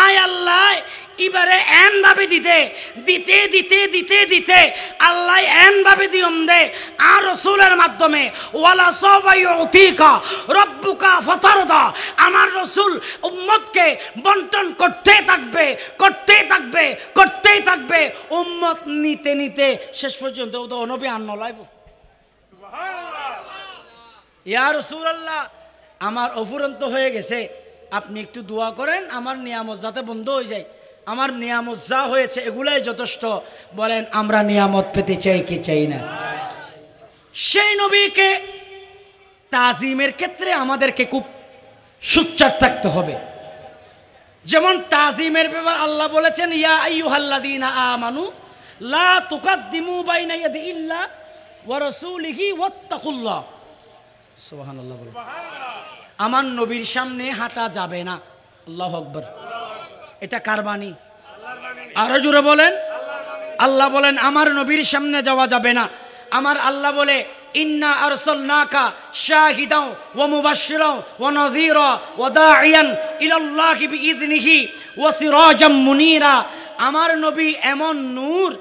আয় আল্লাহ এবারে এন ভাবে দিতে দিতে দিতে দিতে দিতে আল্লাহ এন ভাবে দিয়ম দে আর রাসূলের মাধ্যমে, ওয়ালা সাফা ইউতিকা রব্বুকা ফাতারদা। আমার রাসূল উম্মতকে বন্টন করতেই থাকবে, করতেই থাকবে, করতেই থাকবে। উম্মত নিতে নিতে শেষ পর্যন্ত তো নবী আন্ন লাইব। সুবহানাল্লাহ। ইয়া রাসূলুল্লাহ, আমার অফুরন্ত হয়ে গেছে, আপনি একটু দোয়া করেন আমার নিয়ামত যাতে বন্ধ হয়ে যায়। আমার নিয়ামত যা হয়েছে এগুলাই যথেষ্ট। বলেন, আমরা নিয়ামত পেতে চাই কি চাই না? সেই নবীকে তাজিমের ক্ষেত্রে আমাদেরকে খুব সোচ্চার থাকতে হবে। যেমন তাজিমের ব্যাপার আল্লাহ বলেছেন, ইয়া আইয়ুহাল্লাযীনা আমানু লা তুকাদ্দিমু বাইনা ইয়াদিল্লাহ ওয়া রাসূলিহি ওয়াত্তাকুল্লাহ। সুবহানাল্লাহ বলেন। আমার নবীর সামনে হাঁটা যাবে না। আল্লাহু আকবার। এটা কার বাণী? আরো জোরে বলেন। আল্লাহ বলেন আমার নবীর সামনে যাওয়া যাবে না। আমার আল্লাহ বলে, ইন্না আরসালনাকা শাহিদাও ওয়া মুবাশশিরাও ওয়া নাযীরা ওয়া দাঈয়ান ইলাল্লাহি বিইযনিহি ওয়া সিরাজাম মুনীরা। আমার নবী এমন নূর,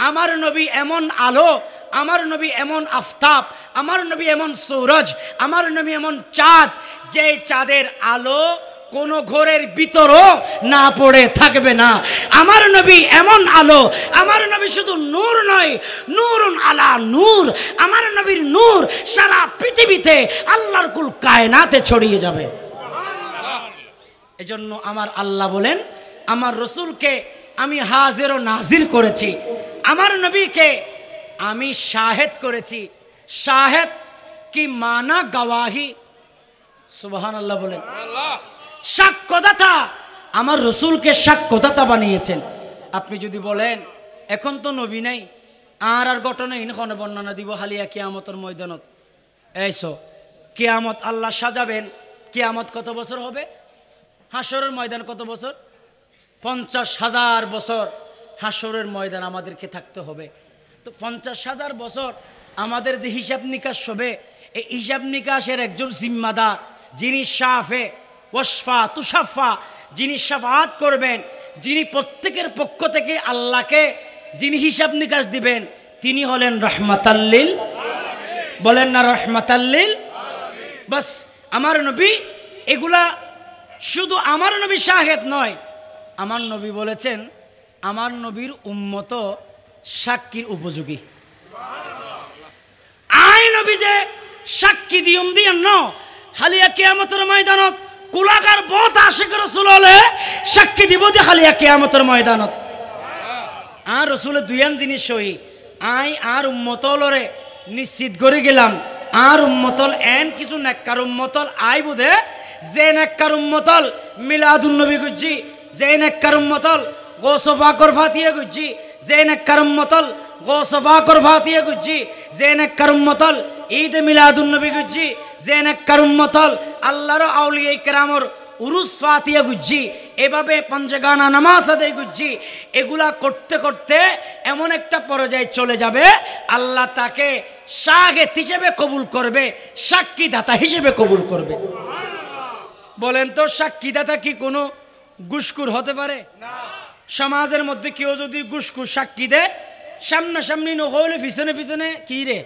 আমার নবী এমন আলো, আমার নবী এমন আফতাব, আমার নবী এমন সূরজ, আমার নবী এমন চাঁদ, যে চাঁদের আলো কোন ঘরের ভিতরও না পড়ে থাকবে না। আমার নবী এমন আলো, আমার নবী শুধু নূর নয়, নূরুন আলা নূর। আমার নবীর নূর সারা পৃথিবীতে আল্লাহর কুল কায়নাতে ছড়িয়ে যাবে। এজন্য আমার আল্লাহ বলেন, আমার রসুলকে আমি হাজির ও নাজির করেছি, আমার নবীকে আমি শাহেদ করেছি। শাহেদ কি মানা গওয়াহি, সুবহানাল্লাহ বলেন। সাক্ষ্যদাতা, আমার রসুলকে সাক্ষ্যদাতা বানিয়েছেন। আপনি যদি বলেন এখন তো নবী নাই, আর ঘটনা ইনখানে বর্ণনা দিব হালিয়া কিয়ামতের ময়দানত। এইসো কিয়ামত আল্লাহ সাজাবেন। কিয়ামত কত বছর হবে? হাসরের ময়দান কত বছর? 50,000 বছর হাসরের ময়দান আমাদেরকে থাকতে হবে। তো 50,000 বছর আমাদের যে হিসাব নিকাশ হবে, এই হিসাব নিকাশের একজন জিম্মাদার, যিনি শাফে ওয়াসফা তুষাফা, যিনি শাফাআত করবেন, যিনি প্রত্যেকের পক্ষ থেকে আল্লাহকে যিনি হিসাব নিকাশ দিবেন, তিনি হলেন রহমাতাল্লিল আলামিন। বলেন না রহমাতাল্লিল আলামিন। বাস আমার নবী, এগুলা শুধু আমার নবী শাহেদ নয়, আমার নবী বলেছেন আমার নবীর উম্মত সাক্ষীর উপযোগী। আই নবী যে সাক্ষী দিয়ম দিয়েন ন হালিয়া কিয়ামতের ময়দানত কুলাগার বহুত আশিক রাসূল হলে সাক্ষী দিব দি হালিয়া কিয়ামতের ময়দানত। আর রাসূলের দুইয়ান জিনিস সহি আই আর উম্মতলরে নিশ্চিত করে গেলাম, আর উম্মতল এন কিছু নেককার উম্মতল আই বুধে, যে নেককার উম্মতল মিলাদুন নবী গুজ্জি, যে নেককার উম্মতল গোসফা কর ফাতিহা গুজ্জি, যে নেককার উম্মতল গোসফা কর ফাতিহা গুজ্জি, যে নেককার উম্মতল ঈদ মিলাদুন নবী গুজ্জি, যে নেককার উম্মতল আল্লাহর আউলিয়া কেরামর উরুস ফাতিহা গুজ্জি, এভাবে পঞ্চগানা নামাজ আদায় গুজ্জি, এগুলা করতে করতে এমন একটা পর্যায়ে চলে যাবে আল্লাহ তাকে শাহেদ হিসেবে কবুল করবে, সাক্ষীদাতা হিসেবে কবুল করবে। বলেন তো সাক্ষীদাতা কি কোনো ঘুষখোর হতে পারে? সমাজের মধ্যে কেউ যদি ঘুষখোর সাক্ষী দেয়, সামনাসামনি নহলে পিছনে পিছনে কি রে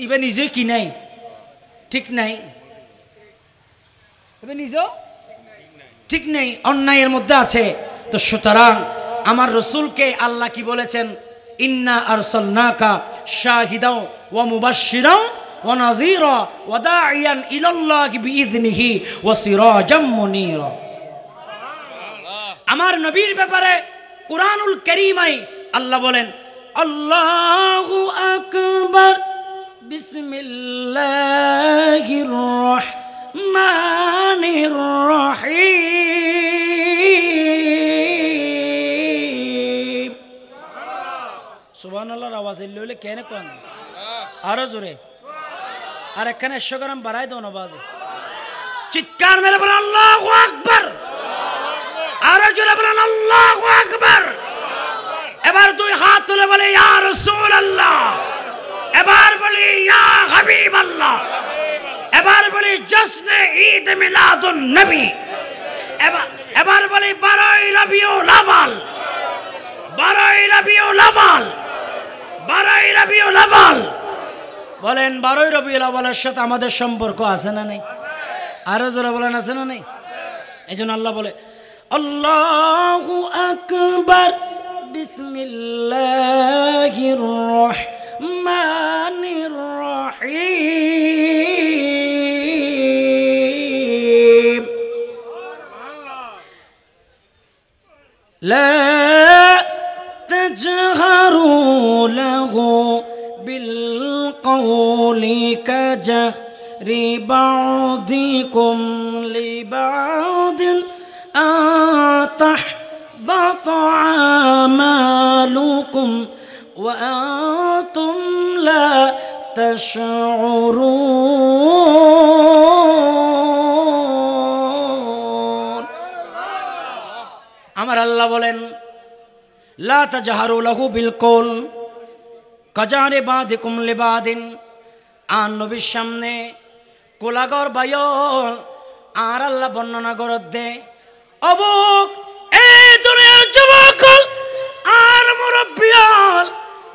ইবে নিজে কি নাই, ঠিক নাই, এবে নিজেও ঠিক নেই, অন্যায়ের মধ্যে আছে। তো সুতরাং আমার রসুলকে আল্লাহ কি বলেছেন? ইন্না আরসালনাকা শাহিদাও ওয়া মুবাশশিরাও ওয়া নাযীরা ওয়া দাঈয়ান ইলাল্লাহি বিইযনিহি ওয়া সিরাজাম মুনীরা। আমার নবীর ব্যাপারে কুরআনুল কারীমাই আল্লাহ বলেন, আল্লাহু আকবার, বিসমিল্লাহির রাহমানির রাহিম। সুবহানাল্লাহর আওয়াজ এলে কেন কোন আরো জোরে, আর এখানে 100 গ্রাম বাড়াই দাও না বাজে, চিৎকার মেরে বলেন আল্লাহু আকবার, আরো জোরে বলেন আল্লাহু আকবার। এবার দুই হাত তুলে বলে ইয়া রাসূলুল্লাহ, এবার বলি ইয়া হাবিবাল্লাহ, এবার বলি জশ্নে ঈদ মিলাদুন নবী, এবার বলি 12 রবিউল আউয়াল, 12 রবিউল আউয়াল, 12 রবিউল আউয়াল। বলেন 12 রবিউল আউয়ালের সাথে আমাদের সম্পর্ক আছে না নেই? আরো জোরে বলেন আছে না নেই? এইজন্য আল্লাহ বলে আল্লাহু আকবার, বিসমিল্লাহির রাহমানির রাহিম। লা তাজহারু লাহু বিল কওলি কাজহরি বা'দিকুম লিবা'দিন আতাহবাত আমালুকুম ওয়া আনতুম লা তাশউরুন। আমার আল্লাহ বলেন লা তাজহারু লাহু বিল কওল কাজহরি বা'দিকুম লিবা'দিন। আর নবীর সামনে কোলাগর বায়ল আর আল্লাহ বর্ণনা করত দে অবক এই দুনিয়ার যুবক আর মুরব্বিয়াল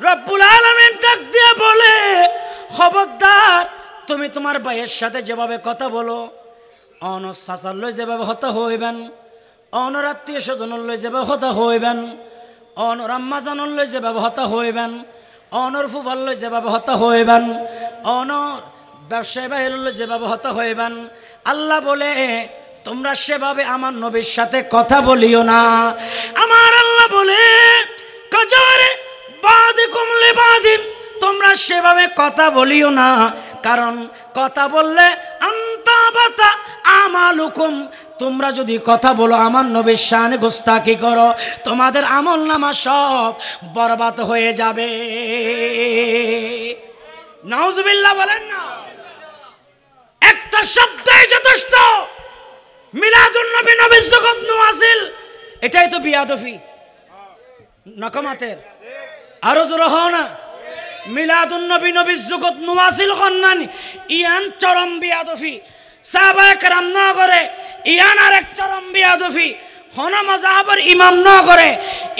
রব্বুল আলামিন ডাক দিয়ে বলে, খবরদার তুমি তোমার ভাইয়ের সাথে যেভাবে কথা বলো, অন চাচার লই যেভাবে হতা হইবেন, অনর আত্মীয় স্বজনের লই যেভাবে হতা হইবেন, অনর আম্মা জানর লই যেভাবে হতা হইবেন, অনর ফুফার লই যেভাবে হতা হইবেন, অনর ব্যবসায়ী বাহির লই যেভাবে হতা হইবেন, আল্লাহ বলে তোমরা সেভাবে আমার নবীর সাথে কথা বলিও না। আমার আল্লাহ বলে কাজারে বাদিকুম লিবাদিন, তোমরা সেভাবে কথা বলিও না, কারণ কথা বললে আন্তাবাতা আমালুকুম, তোমরা যদি কথা বলো আমার নবীর শানে গোস্তাকি করো, তোমাদের আমল নামা সব বরবাদ হয়ে যাবে। নাউজুবিল্লাহ বলেন না। একটা শব্দই যথেষ্ট, মিলাদুন নবী নবী জগৎ নওয়াজিল, এটাই তো বিয়াদফি নকমাতের। আরো জোর হও না, মিলাদুন নবী নবী জগৎ নওয়াজিল কন্যানি ইয়ান চরম বিয়াদফি। সাহাবায়ে কেরাম না করে ইয়ান আরেক চরম বিয়াদফি। হনা মাযহাবের ইমাম না করে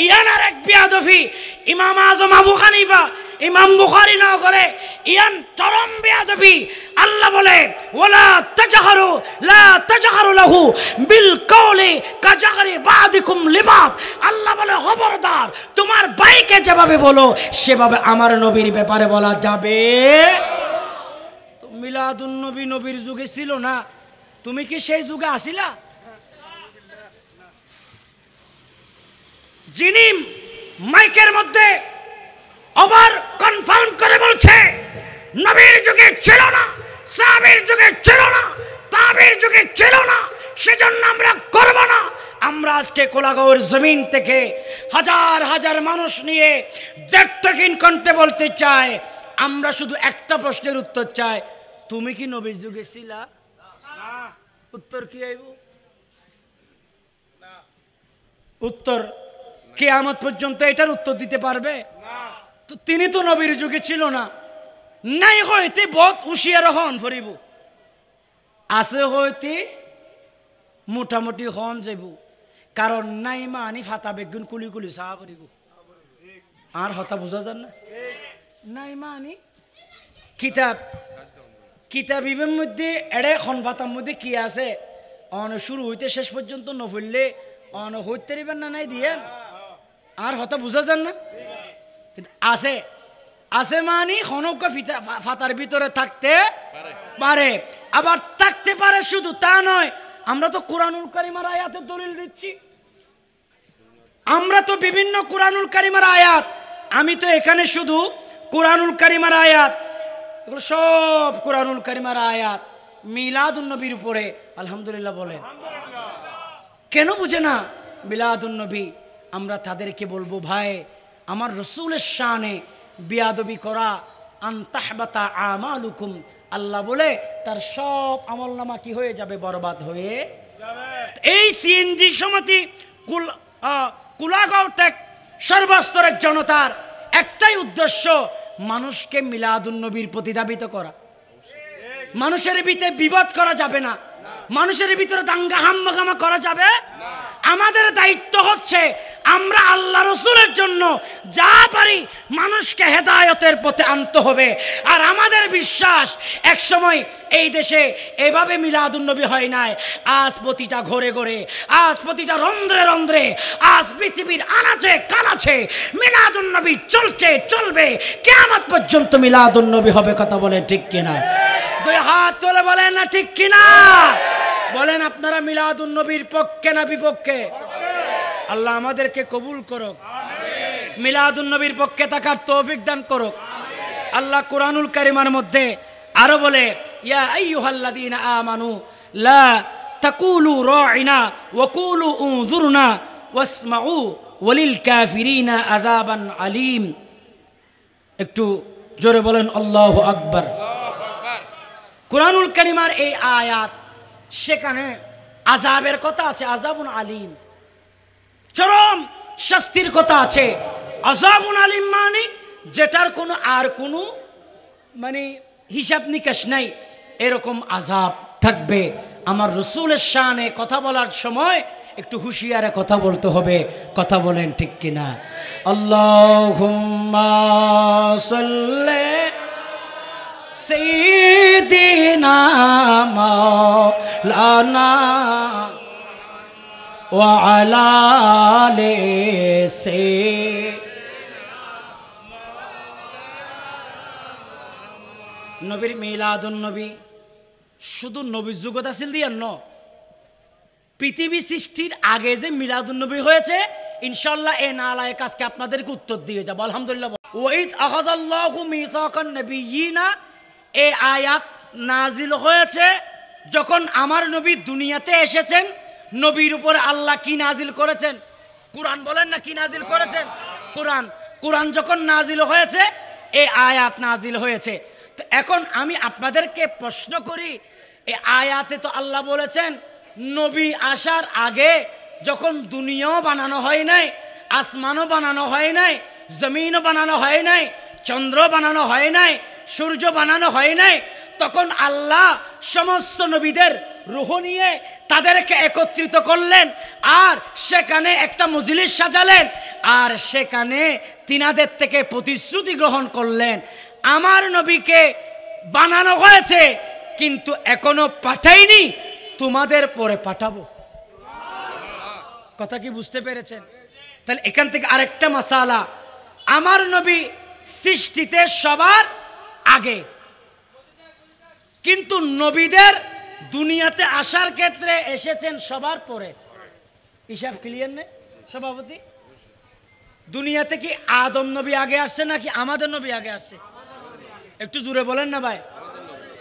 ইয়ান আরেক বিয়াদফি। ইমাম আযম আবু হানিফা, ইমাম বুখারী না করে ইয়ান চরম বিয়াদফি। আল্লাহ বলে ওয়ালা তাজহারু লা তাজহারু লাহু বিল কওলি কাজহারি বাদিকুম লিবাদ, আল্লাহ বলে খবরদার তোমার ভাইকে যেভাবে বলো সেভাবে আমার নবীর ব্যাপারে বলা যাবে। তো মিলাদুন নবী নবীর যুগে ছিল না, তুমি কি সেই যুগে আসিলা? যিনি মাইকের মধ্যে আবার কনফার্ম করে বলছে নবীর যুগে ছিল না, সাহাবীর যুগে ছিল না, তাবেঈর যুগে ছিল না, সেজন্য আমরা করব না। আমরা আজকে কোলাগাঁওয়ের জমিন থেকে হাজার হাজার মানুষ নিয়ে দেড়টকিন কণ্ঠে বলতে চাই, আমরা শুধু একটা প্রশ্নের উত্তর চাই, তুমি কি নবীর যুগে ছিলা? উত্তর কি আইব? উত্তর কিয়ামত পর্যন্ত এটার উত্তর দিতে পারবে? তো তিনি তো নবীর যুগে ছিল না, নাই হইতে বহুত হুঁশিয়ার হন ফরিব, আছে হইতে মোটামুটি হন যাইব, কারণ নাই মানি ফাতা বেগুন কুলি কুলি চাহ করিব। আর হতা বুঝা যান না, নাই মানি কিতাব কিতাবিবের মধ্যে এড়ে খন ফাতার মধ্যে কি আছে, অন শুরু হইতে শেষ পর্যন্ত নফললে অন হইতে পারিবেন না, নাই দিয়েন। আর হতা বুঝা যান না, আছে আছে মানে খনকা ফাতার ভিতরে থাকতে পারে, আবার থাকতে পারে শুধু তা নয়। আমরা তো কোরআনুল কারিমের আয়াতের দলিল দিচ্ছি, আমরা তো বিভিন্ন কোরআনুল কারিমের আয়াত, আমি তো এখানে শুধু কোরআনুল কারিমের আয়াত, এগুলো সব কোরআনুল কারিমের আয়াত মিলাদুন নবীর উপরে। আলহামদুলিল্লাহ বলেন। কেন বুঝে না মিলাদুন নবী? আমরা তাদেরকে বলবো, ভাই আমার রসুলের শানে বিয়াদবি করা আনতাহবাতা আমালুকুম, আল্লাহ বলে তার সব আমলনামা কি হয়ে যাবে? বরবাদ হয়ে যাবে। এই সিএনজি সমিতি কুলাগাঁও টেক সর্বস্তরের জনতার একটাই উদ্দেশ্য, মানুষকে মিলাদুন নবীর প্রতি ধাবিত করা। মানুষের ভিতরে বিবাদ করা যাবে না, মানুষের ভিতরে দাঙ্গা হাম্মাগামা করা যাবে। আমাদের দায়িত্ব হচ্ছে আমরা আল্লাহ রসুলের জন্য যা পারি মানুষকে হেদায়তের পথে আনতে হবে। আর আমাদের বিশ্বাস একসময় এই দেশে এভাবে মিলাদুন নবী হয় নাই, আজ প্রতিটা ঘরে ঘরে, আজ প্রতিটা রন্ধ্রে রন্ধ্রে, আজ পৃথিবীর আনাচে কানাচে মিলাদুন নবী চলছে, চলবে, কিয়ামত পর্যন্ত মিলাদুন নবী হবে। কথা বলে ঠিক কিনা? দুই হাত তুলে বলেন না ঠিক কিনা? বলেন আপনারা মিলাদুন নবীর পক্ষে না বিপক্ষে? আল্লাহ আমাদেরকে কবুল করুক, মিলাদুন নবীর পক্ষে থাকার তৌফিক দান করুক। আল্লাহ কুরআনুল কারীমের মধ্যে আরো বলে, ইয়া আইয়ুহাল্লাযীনা আমানু লা তাকুলু রাঈনা ওয়া কুলু উনজুরনা ওয়াসমাউ ওয়ালিল কাফিরিনা আযাবান আলীম। একটু জোরে বলেন আল্লাহু আকবার। কুরআনুল কারীমের এই আয়াত, সেখানে আযাবের কথা আছে, আযাবুন আলীম, চরম শাস্তির কথা আছে। আযাবুন আলীম মানে যেটার কোনো আর কোনো মানে হিসাব নিকাশ নাই, এরকম আযাব থাকবে। আমার রসুলের শানে কথা বলার সময় একটু হুঁশিয়ারে কথা বলতে হবে, কথা বলেন ঠিক কিনা? আল্লাহুম্মা সাল্লি সাইয়্যিদিনা মাওলানা ওয়া আলা আলি নবীর মিলাদুন নবী শুধু নবীর যুগত আছিল দিয়ার ন, পৃথিবী সৃষ্টির আগে যে মিলাদুন নবী হয়েছে, ইনশাআল্লাহ এই নালায়েক আজকে আপনাদেরকে উত্তর দিয়ে যাব আলহামদুলিল্লাহ। ওয়াইদ আখাযাল্লাহু মিসাকান নাবিয়িনা, এই আয়াত নাজিল হয়েছে যখন আমার নবী দুনিয়াতে এসেছেন। নবীর উপর আল্লাহ কি নাজিল করেছেন? কুরআন বলেন না, কি নাজিল করেছেন? কুরআন। কুরআন যখন নাজিল হয়েছে এই আয়াত নাজিল হয়েছে। তো এখন আমি আপনাদেরকে প্রশ্ন করি, এই আয়াতে তো আল্লাহ বলেছেন নবী আসার আগে যখন দুনিয়াও বানানো হয় নাই, আসমানও বানানো হয় নাই, জমিনও বানানো হয় নাই, চন্দ্র বানানো হয় নাই, সূর্য বানানো হয় নাই, তখন আল্লাহ সমস্ত নবীদের রূহ নিয়ে তাদেরকে একত্রিত করলেন আর সেখানে একটা মজলিস সাজালেন আর সেখানে তিনাদের থেকে প্রতিশ্রুতি গ্রহণ করলেন, আমার নবীকে বানানো হয়েছে কিন্তু এখনো পাঠাইনি, তোমাদের পরে পাঠাবো। কথা কি বুঝতে পেরেছেন? তাহলে এখান থেকে আরেকটা মাসালা, আমার নবী সৃষ্টিতে সবার আগে, কিন্তু নবীদের দুনিয়াতে আসার ক্ষেত্রে এসেছেন সবার পরে। হিসাব ক্লিয়ার নেই সভাপতি? দুনিয়াতে কি আদম নবী আগে আসছে নাকি আমাদের নবী আগে আসছে? একটু জোরে বলেন না ভাই,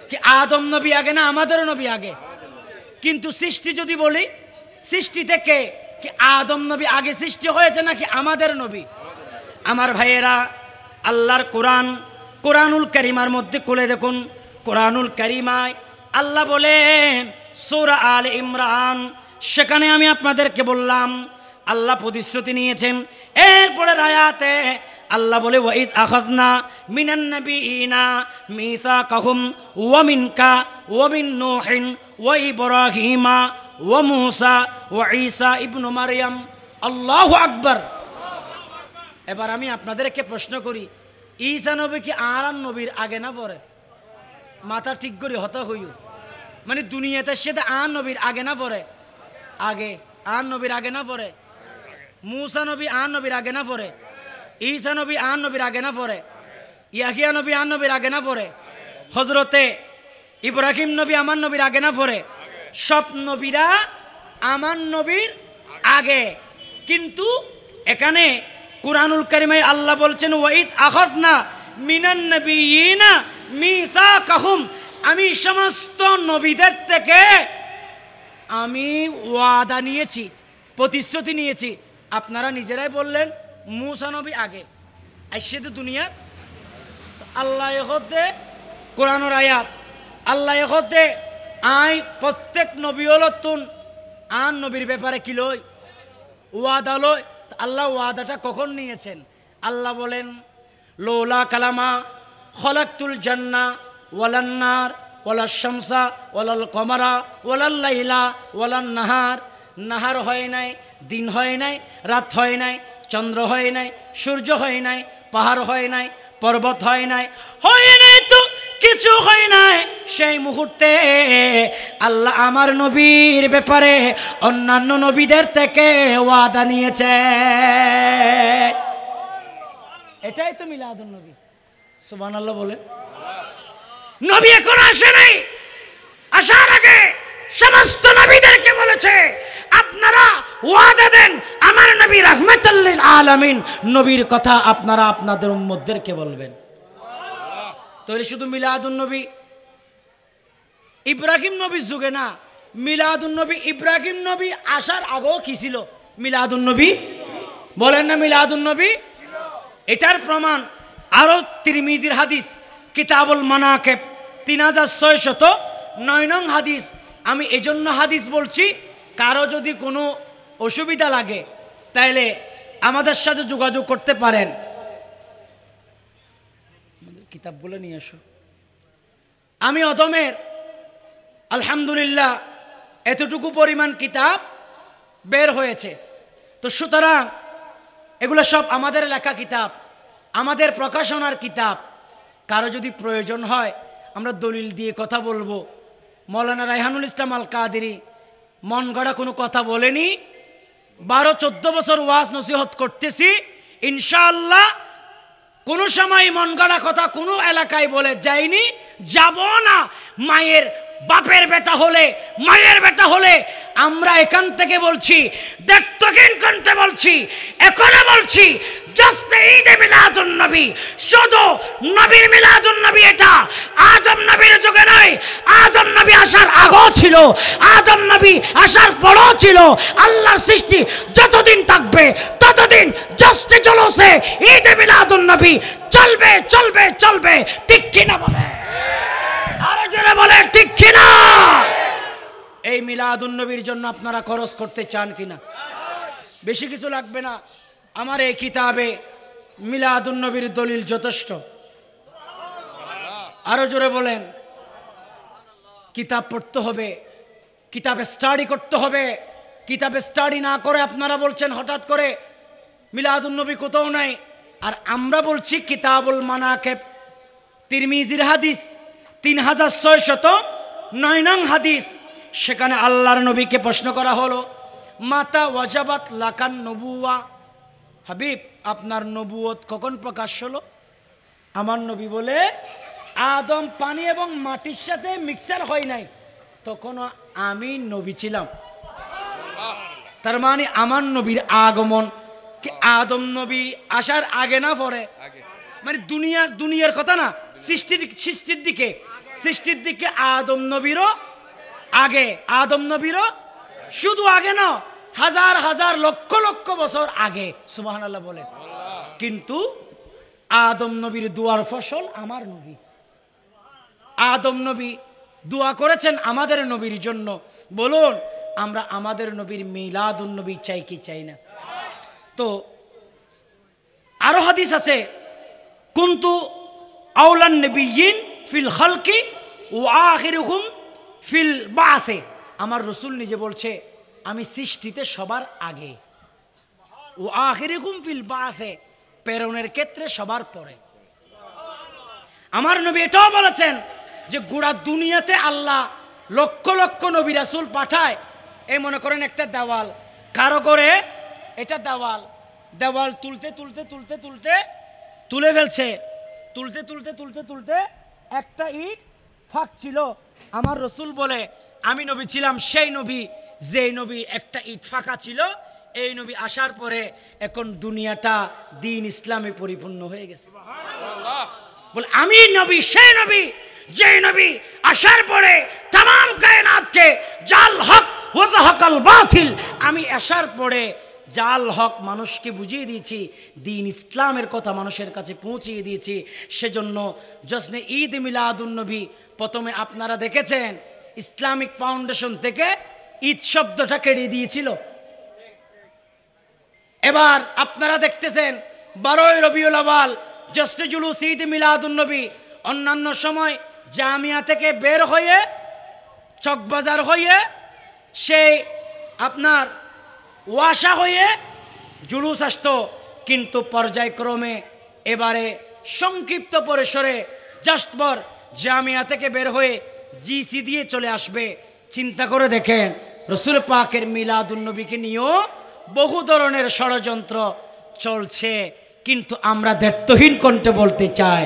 কি আদম নবী আগে না আমাদের নবী আগে? কিন্তু সৃষ্টি যদি বলি, সৃষ্টি থেকে কি আদম নবী আগে সৃষ্টি হয়েছে নাকি আমাদের নবী? আমার ভাইয়েরা, আল্লাহর কোরআন, কোরআনুল কারিমার মধ্যে খুলে দেখুন, কোরআনুল কারিমায় আল্লাহ বলেন সূরা আলে ইমরান, সেখানে আমি আপনাদেরকে বললাম আল্লাহ প্রতিশ্রুতি নিয়েছেন। এরপরের আয়াতে আল্লাহ বলে ওয়াইদ আখাযনা মিনান নাবিয়িনা মিসাকাহুম ওয়া মিনকা ওয়া মিন নূহিন ওয়া ইব্রাহিমা ওয়া মূসা ওয়া ঈসা ইবনু মারইয়াম। আল্লাহু আকবার। এবার আমি আপনাদেরকে প্রশ্ন করি, ঈসা নবী কি আর নবীর আগে না পরে? মাথা ঠিক করে হতা হইও, মানে দুনিয়াতে সেটা আর নবীর আগে না পরে? আগে। আর নবীর আগে না পরে? মূসা নবী আর নবীর আগে না পরে? ঈসা নবী আর নবীর আগে না পরে? ইয়াহিয়া নবী আর নবীর আগে না পরে? হযরতে ইব্রাহিম নবী আমার নবীর আগে না পরে? সব নবীরা আমার নবীর আগে। কিন্তু এখানে কুরআনুল কারিমায় আল্লাহ বলছেন ওয়াইদ আখাযনা মিনান নাবিয়িনা মিসাকাহুম, আমি সমস্ত নবীদের থেকে আমি ওয়াদা নিয়েছি, প্রতিশ্রুতি নিয়েছি। আপনারা নিজেরাই বললেন মূসা নবী আগে আসছে তো দুনিয়া। আল্লাহ হতে কোরআনের আয়াত, আল্লাহ হতে আই প্রত্যেক নবী হল তুন আর নবীর ব্যাপারে কি লই ওয়াদা লই। আল্লাহ ওয়াদাটা কখন নিয়েছেন? আল্লাহ বলেন লৌলা কালামা খলাকতুল জান্নাহ ওয়ালান নার ওয়ালাশ শামসা ওয়ালাল কমারা ওয়ালাল লাইলা ওয়ালান নাহার। নাহার হয় নাই, দিন হয় নাই, রাত হয় নাই, চন্দ্র হয় নাই, সূর্য হয় নাই, পাহাড় হয় নাই, পর্বত হয় নাই, হয় নাই তো কিছু হয় নাই। সেই মুহূর্তে আল্লাহ আমার নবীর ব্যাপারে অন্যান্য নবীদের থেকে ওয়াদা নিয়েছে। এটাই তো মিলাদুন নবী। সুবহানাল্লাহ বলে। নবী এখন আসে নাই, আসার আগে সমস্ত নবীদেরকে বলেছে আপনারা ওয়াদা দেন আমার নবী রাহমাতুল লিল আলামিন নবীর কথা আপনারা আপনাদের উম্মতদেরকে বলবেন। তাহলে শুধু মিলাদুন নবী ইব্রাহিম নবীর যুগে না, মিলাদুন নবী ইব্রাহিম নবী আসার আগেও কি ছিল? মিলাদুন নবী বলেন না, মিলাদুন নবী। এটার প্রমাণ আরো তিরমিজির হাদিস কিতাবুল মানাকিব 3609 নং হাদিস। আমি এজন্য হাদিস বলছি, কারো যদি কোনো অসুবিধা লাগে তাহলে আমাদের সাথে যোগাযোগ করতে পারেন। কিতাবগুলো নিয়ে আসো। আমি অদমের আলহামদুলিল্লাহ এতটুকু পরিমাণ কিতাব বের হয়েছে। তো সুতরাং এগুলো সব আমাদের লেখা কিতাব, আমাদের প্রকাশনার কিতাব। কারো যদি প্রয়োজন হয় আমরা দলিল দিয়ে কথা বলবো। মৌলানা রায়হানুল ইসলাম আল কাদেরী মন গড়া কোনো কথা বলেনি। 12-14 বছর ওয়াজ নসিহত করতেছি, ইনশাআল্লাহ কোনো সময় মন গড়া কথা কোনো এলাকায় বলে যায়নি, যাব না। মায়ের বাপের বেটা হলে, মায়ের বেটা হলে আমরা এখান থেকে বলছি, দেখতকিন কণ্ঠে বলছি, এখনো বলছি, জাস্ট ঈদে মিলাদুন নবী, শুধু নবীর মিলাদুন নবী। এটা আদম নবীর যুগে নয়, আদম নবী আসার আগেও ছিল, আদম নবী আসার পরও ছিল। আল্লাহর সৃষ্টি যতদিন থাকবে ততদিন জাস্ট জলসে ঈদে মিলাদুন নবী চলবে চলবে চলবে। ঠিক কিনা বলে? আরো জোরে বলে ঠিক কিনা? এই মিলাদুন নবীর জন্য আপনারা খরচ করতে চান কিনা? বেশি কিছু লাগবে না। আমার এই কিতাবে মিলাদুন নবীর দলিল যথেষ্ট। আরো জোরে বলেন। কিতাব পড়তে হবে, কিতাবে স্টাডি করতে হবে। কিতাবে স্টাডি না করে আপনারা বলছেন হঠাৎ করে মিলাদুন নবী কোথাও নাই। আর আমরা বলছি কিতাবুল মানাকিব, তিরমিজির হাদিস 3609 নং হাদিস। সেখানে আল্লাহর নবীকে প্রশ্ন করা হলো, মাতা ওয়াজাবাত লাকান নবুয়া, হাবিব আপনার নবুয়ত কখন প্রকাশ হলো? আমার নবী বলে, আদম পানি এবং মাটির সাথে মিক্সার হয় নাই, তখনও আমি নবী ছিলাম। তার মানে আমার নবীর আগমন কি আদম নবী আসার আগে না পরে? মানে দুনিয়ার কথা না, সৃষ্টির দিকে আদম নবীরও আগে, আদম নবীরও শুধু আগে না, হাজার হাজার লক্ষ লক্ষ বছর আগে। সুবহানাল্লাহ বলে। কিন্তু আদম নবীর দুয়ার ফসল আমার নবী। আদম নবী দোয়া করেছেন আমাদের নবীর জন্য। বলুন আমরা আমাদের নবীর মিলাদুন নবী চাই কি চাই না? তো আরো হাদিস আছে, কুনতু আউলান নবিয়্যিন ফিল খালকি ওয়া আখিরুহুম ফিল বাআসে। আমার রাসূল নিজে বলছে আমি সৃষ্টিতে সবার আগে, ওয়া আখিরুহুম ফিল বাআসে প্রেরণের ক্ষেত্রে সবার পরে। আমার নবী এটাও বলেছেন যে গোটা দুনিয়াতে আল্লাহ লক্ষ লক্ষ নবী রাসূল পাঠায়। এই মনে করেন একটা দেওয়াল, কারো করে এটা দেওয়াল তুলতে তুলতে তুলতে তুলতে তুলে ফেলছে, তুলতে তুলতে তুলতে তুলতে একটা ইট ফাঁক ছিল। আমার রাসূল বলে আমি নবী ছিলাম সেই নবী, যেই নবী একটা ইট ফাঁকা ছিল। এই নবী আসার পরে এখন দুনিয়াটা দ্বীন ইসলামে পরিপূর্ণ হয়ে গেছে। বলে আমি নবী সেই নবী, যেই নবী আসার পরে तमाम কায়নাতকে জাল হক ওয়া যাহাকাল বাতিল, আমি আসার পরে জাল হক মানুষকে বুঝিয়ে দিয়েছি, দ্বীন ইসলামের কথা মানুষের কাছে পৌঁছিয়ে দিয়েছি। সেজন্য জশ্নে ঈদ মিলাদুন নবী প্রথমে আপনারা দেখেছেন ইসলামিক ফাউন্ডেশন থেকে ঈদ শব্দটা কেড়ে দিয়েছিল। এবার আপনারা দেখতেছেন 12ই রবিউল আউয়াল জশ্নে জুলুস ঈদ মিলাদুন নবী। অন্যান্য সময় জামিয়া থেকে বের হয়ে চকবাজার হয়ে সেই আপনার ওয়াসা হয়ে জুলুস আসতো, কিন্তু পর্যায়ক্রমে এবারে সংক্ষিপ্ত পরিসরে জাস্টবর জামিয়া থেকে বের হয়ে জিসি দিয়ে চলে আসবে। চিন্তা করে দেখেন রাসূল পাকের মিলাদুন নবীকে নিয়েও বহু ধরনের ষড়যন্ত্র চলছে। কিন্তু আমরা দ্ব্যর্থহীন কণ্ঠে বলতে চাই,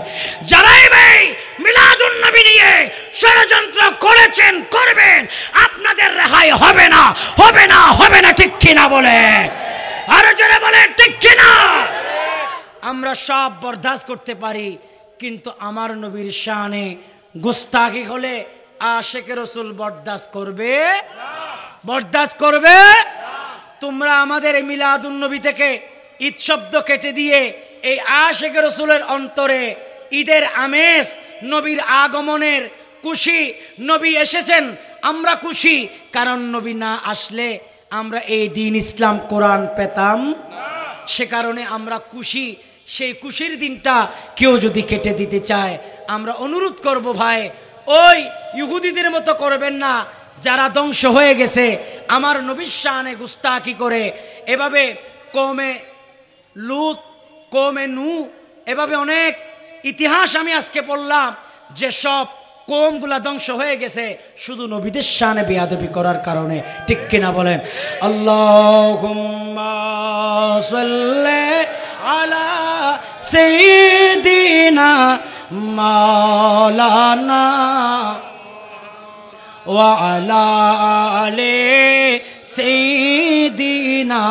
যারাই ভাই মিলাদুন নবী নিয়ে ষড়যন্ত্র করেছেন করবেন, আপনাদের রেহাই হবে না, হবে না, হবে না। ঠিক কিনা বলে? আরো জোরে বলে ঠিক কিনা? আমরা সব বরদাস্ত করতে পারি, কিন্তু আমার নবীর শানে গুস্তাখি হলে আশিকে রাসূল বরদাস্ত করবে? বরদাস্ত করবে? তোমরা আমাদের মিলাদুন নবী থেকে ঈদ শব্দ কেটে দিয়ে এই আশিকে রাসূলের অন্তরে ঈদের আমেজ, নবীর আগমনের খুশি, নবী এসেছেন আমরা খুশি, কারণ নবী না আসলে আমরা এই দ্বীন ইসলাম কোরআন পেতাম না। সে কারণে আমরা খুশি। সেই খুশির দিনটা কেউ যদি কেটে দিতে চায় আমরা অনুরোধ করব, ভাই ওই ইহুদিদের মতো করবেন না যারা ধ্বংস হয়ে গেছে আমার নবীর শানে গুস্তাকি করে, এভাবে কওমে লূত, কওমে নূহ, এভাবে অনেক ইতিহাস আমি আজকে পড়লাম যে সব কওমগুলা ধ্বংস হয়ে গেছে শুধু নবীদের শানে বেয়াদবি করার কারণে। ঠিক কিনা বলেন? আল্লাহুম্মা সাল্লি আলা সাইয়্যিদিনা মাওলানা ওয়া আলা আলি সাইয়্যিদিনা।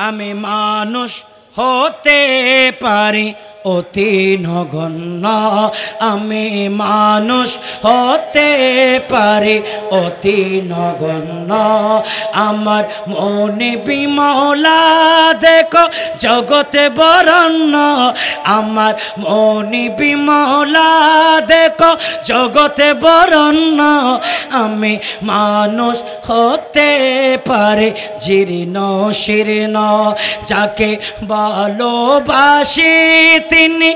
আমি মানুষ হতে পারি অতি নগণ্য, আমি মানুষ হতে পারি অতি নগণ্য, আমার মনে বিমলা দেখো জগতে বরণ্য, আমার মনে বিমলা দেখো জগতে বরণ্য, আমি মানুষ হতে পারি জীর্ণ শীর্ণ, যাকে ভালোবাসি তিনি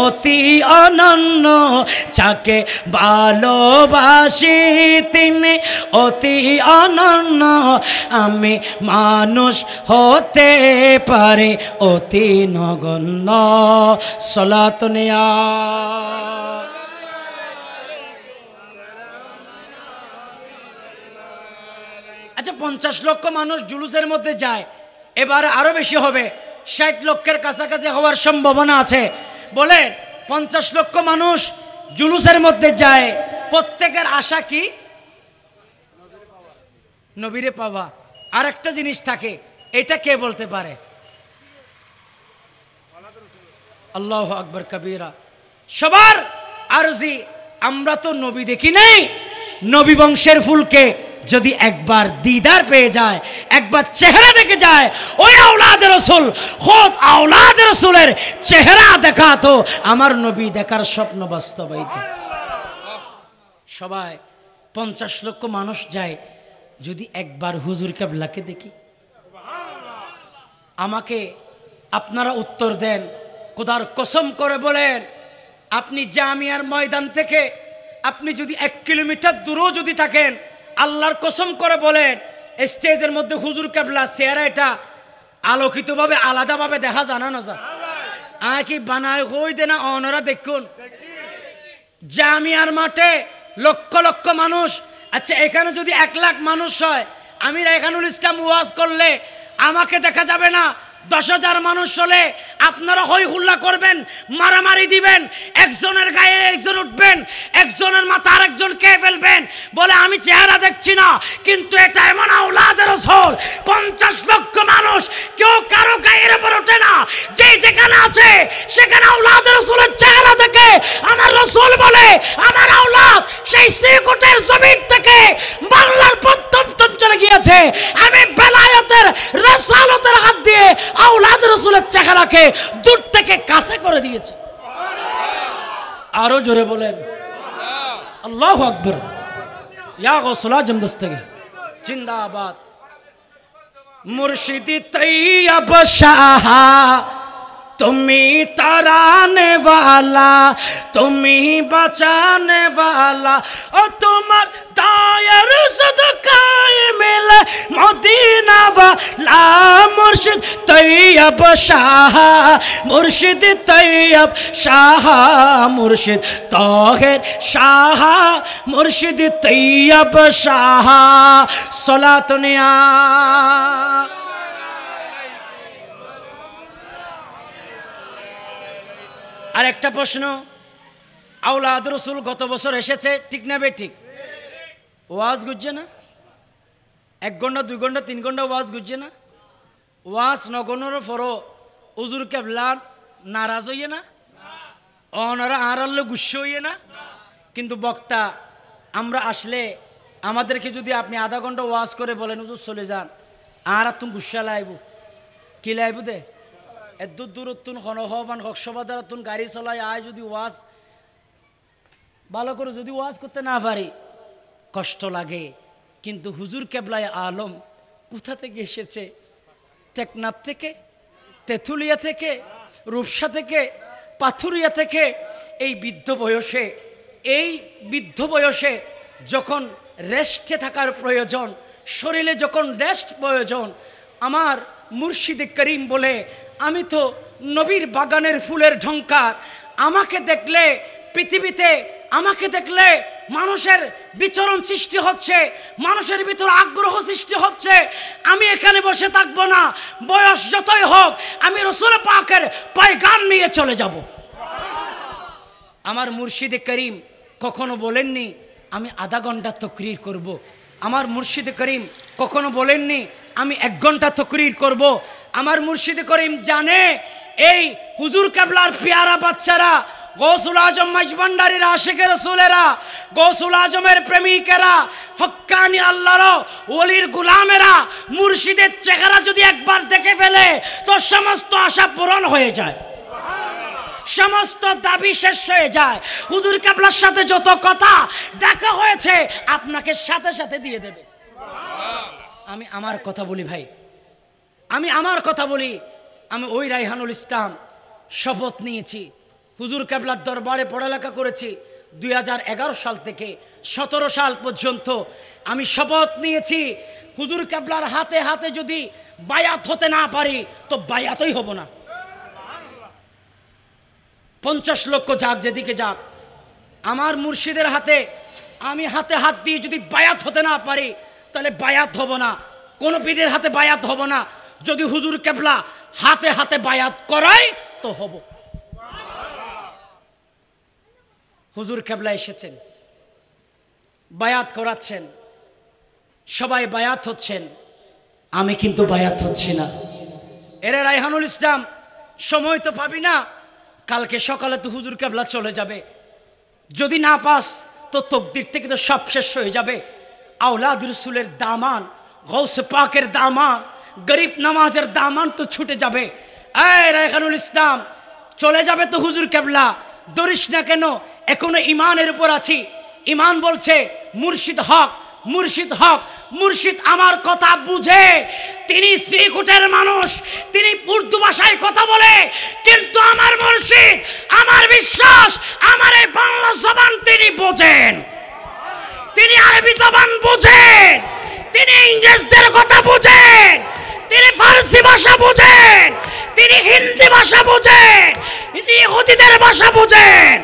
অতি অনন্য, যাকে ভালোবাসি তিনি অতি অনন্য, আমি মানুষ হতে পারি অতি নগণ্য। সালাত নিয়া আচ্ছা 50 লক্ষ মানুষ জুলুসের মধ্যে যায়, এবারে আরো বেশি হবে, 60 লক্ষের কাছাকাছি হওয়ার সম্ভাবনা আছে। বলে 50 লক্ষ মানুষ জুলুসের মধ্যে যায়, প্রত্যেকের আশা কি? নবীরে পাওয়া। আর একটা জিনিস থাকে, এটা কে বলতে পারে? আল্লাহু আকবার কবীরা। সবার আরজি, আমরা তো নবী দেখি নাই, নবী বংশের ফুলকে যদি একবার দিদার পেয়ে যায়, একবার চেহারা দেখে যায়, ওই আওলাদ রাসূল, খোদ আওলাদ রাসূলের চেহারা দেখা তো আমার নবী দেখার স্বপ্ন বাস্তবায়িত। সবাই 50 লক্ষ মানুষ যায়, যদি একবার হুজুর কেবলাকে দেখি। আমাকে আপনারা উত্তর দেন, খোদার কসম করে বলেন, আপনি জামিয়ার ময়দান থেকে আপনি যদি 1 কিলোমিটার দূরেও যদি থাকেন, আল্লাহর কসম করে বলেন, স্টেজের মধ্যে হুজুর কেবলা চেহারা এটা আলোকিতভাবে আলাদাভাবে দেখা জানা না যায়। কি বানায় হই দে না অনরা দেখুন জামিয়ার মাঠে লক্ষ লক্ষ মানুষ। আচ্ছা এখানে যদি 1 লাখ মানুষ হয়, আমি রায়হানুল ইসলাম ওয়াজ করলে আমাকে দেখা যাবে না। 10,000 মানুষ হলে আপনারা হই হুল্লা করবেন, মারামারি দিবেন, একজনের গায়ে একজন উঠবেন, একজনের মাথা আরেকজন কে ফেলবেন, বলে আমি চেহারা দেখছি না, কিন্তু এটা এমন আওলাদ রাসূল। 50 লক্ষ মানুষ কেউ কারো গায়ের উপর ওঠে না, যে যেখানে আছে সেখানে আওলাদ রাসূলের চেহারা দেখে আমার রাসূল বলে আমার আওলাদ সেই শ্রীকোটের জমিন থেকে বাংলার প্রত্যন্ত অঞ্চলে গিয়েছে। আমি বেলায়েতের রাসালতের হাত দিয়ে আওলাদ রাসূলের চেহারাকে দূর থেকে কাছে করে দিয়েছে। আরো জোরে বলেন আল্লাহু আকবার। ইয়া গৌসুল আজম দস্তগীর জিন্দাবাদ। মুর্শিদি তৈয়ব শাহ তুমি তারানে वाला, তুমি বাঁচানে वाला, ও তোমার দায়ের সদকায়ে মিলে মদিনা वाला। মুর্শিদ তৈয়ব শাহ, মুর্শিদ তৈয়ব শাহ, মুর্শিদ তাহের শাহ, মুর্শিদ তৈয়ব শাহ। সালাত নিয়া আর একটা প্রশ্ন, আওলাদ রাসূল গত বছর এসেছে, ঠিক না বে ঠিক? ওয়াজ গুজছে না? 1 ঘন্টা 2 ঘন্টা 3 ঘন্টা ওয়াজ গুজছে না? ওয়াজ নগণর ফরো হুজুর কেবলা নারাজ হইয়ে না, অনারা আড়ালে গুস্স হইয়ে না। কিন্তু বক্তা আমরা আসলে আমাদেরকে যদি আপনি আধা ঘন্টা ওয়াজ করে বলেন হুজুর চলে যান, আর তুমি গুসা লাইব কি লাইব দে এদূর দূরত্তুন হনহবান হকসবাদারতুন গাড়ি চলাই আয়, যদি ওয়াজ ভালো করে যদি ওয়াজ করতে না পারি কষ্ট লাগে। কিন্তু হুজুর কেবলায় আলম কোথা থেকে এসেছে? টেকনাফ থেকে, তেঁতুলিয়া থেকে, রূপসা থেকে, পাথুরিয়া থেকে এই বৃদ্ধ বয়সে এই বৃদ্ধ বয়সে যখন রেস্টে থাকার প্রয়োজন, শরীরে যখন রেস্ট প্রয়োজন, আমার মুর্শিদে করিম বলে আমি তো নবীর বাগানের ফুলের ঝংকার, আমাকে দেখলে পৃথিবীতে আমাকে দেখলে মানুষের বিচরণ সৃষ্টি হচ্ছে, মানুষের ভিতর আগ্রহ সৃষ্টি হচ্ছে। আমি এখানে বসে থাকবো না, বয়স যতই হোক আমি রসুল পাকের পয়গাম নিয়ে চলে যাব। আমার মুর্শিদে করিম কখনো বলেননি আমি আধা ঘন্টা তকরির করব। আমার মুর্শিদে করিম কখনো বলেননি আমি 1 ঘন্টা তকরির করব। আমার মুর্শিদে করিম জানে এই হুজুর কেবলার পেয়ারা বাচ্চারা, গৌসুল আজম মাইজভান্ডারীর আশিকে রসুলেরা, গৌসুল আজমের প্রেমিকেরা, হক্কানি আল্লাহর ওলির গোলামেরা মুর্শিদের চেহারা যদি একবার দেখে ফেলে তো সমস্ত আশা পূরণ হয়ে যায়, সমস্ত দাবি শেষ হয়ে যায়। হুজুর কেবলার সাথে যত কথা দেখা হয়েছে আপনাকে সাথে সাথে দিয়ে দেবে। আমি আমার কথা বলি ভাই, আমি আমার কথা বলি। আমি ওই রায়হানুল ইসলাম শপথ নিয়েছি, হুজুর কেবলার দরবারে পড়ালেখা করেছি 2011 সাল থেকে 17 সাল পর্যন্ত। আমি শপথ নিয়েছি হুজুর কেবলার হাতে হাতে যদি বায়াত হতে না পারি তো বায়াতই হব না। 50 লক্ষ যাক যেদিকে যাক, আমার মুর্শিদের হাতে আমি হাতে হাত দিয়ে যদি বায়াত হতে না পারি তাহলে বায়াত হব না, কোন পীরের হাতে বায়াত হব না। যদি হুজুর কেবলা হাতে হাতে বায়াত করায় তো হব। হুজুর কেবলা এসেছেন, বায়াত করাচ্ছেন, সবাই বায়াত হচ্ছেন, আমি কিন্তু বায়াত হচ্ছি না। এরে রায়হানুল ইসলাম সময় তো পাবি না, কালকে সকালে তো হুজুর কেবলা চলে যাবে, যদি না পাস তো তকদির থেকে তো সব শেষ হয়ে যাবে। আওলাদ রসুলের দামান, গৌসে পাকের দামান, গরিব নামাজের দামান তো ছুটে যাবে। এই রায়হানুল ইসলাম চলে যাবে তো হুজুর কেবলা, দরিস না কেন, এখনো ইমানের উপর আছি। ইমান বলছে মুর্শিদ হক, মুর্শিদ হক, মুর্শিদ আমার কথা বুঝে। তিনি শ্রীকুটের মানুষ, তিনি উর্দু ভাষায় কথা বলে, কিন্তু আমার মুর্শিদ, আমার বিশ্বাস, আমার এই বাংলা জবান তিনি বোঝেন, তিনি আরবি জবান বোঝেন, তিনি ইংরেজদের কথা বোঝেন, তিনি ফার্সি ভাষা বোঝেন, তিনি হিন্দি ভাষা বোঝেন, তিনি ইহুদিদের ভাষা বোঝেন।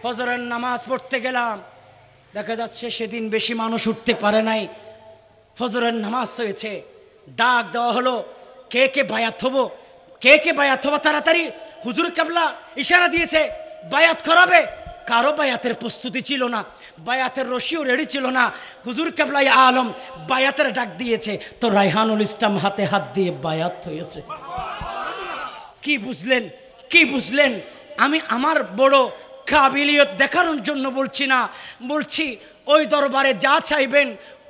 ফজরের নামাজ পড়তে গেলাম, দেখা যাচ্ছে সেদিন বেশি মানুষ উঠতে পারে নাই। ফজরের নামাজ হয়েছে, ডাক দেওয়া হলো কে কে বায়াত হবো, কে কে বায়াত হবো তাড়াতাড়ি। হুজুর কেবলা ইশারা দিয়েছে বায়াত করাবে, কারো বায়াতের প্রস্তুতি ছিল না, বায়াতের রশিও রেডি ছিল না। হুজুর কেবলা আলম বায়াতের ডাক দিয়েছে, তো রায়হানুল ইসলাম হাতে হাত দিয়ে বায়াত হয়েছে। কি বুঝলেন, কি বুঝলেন? আমি আমার বড় কাবিলিয়ত দেখানোর জন্য বলছি না, বলছি ওই দরবারে যা চাইবেন,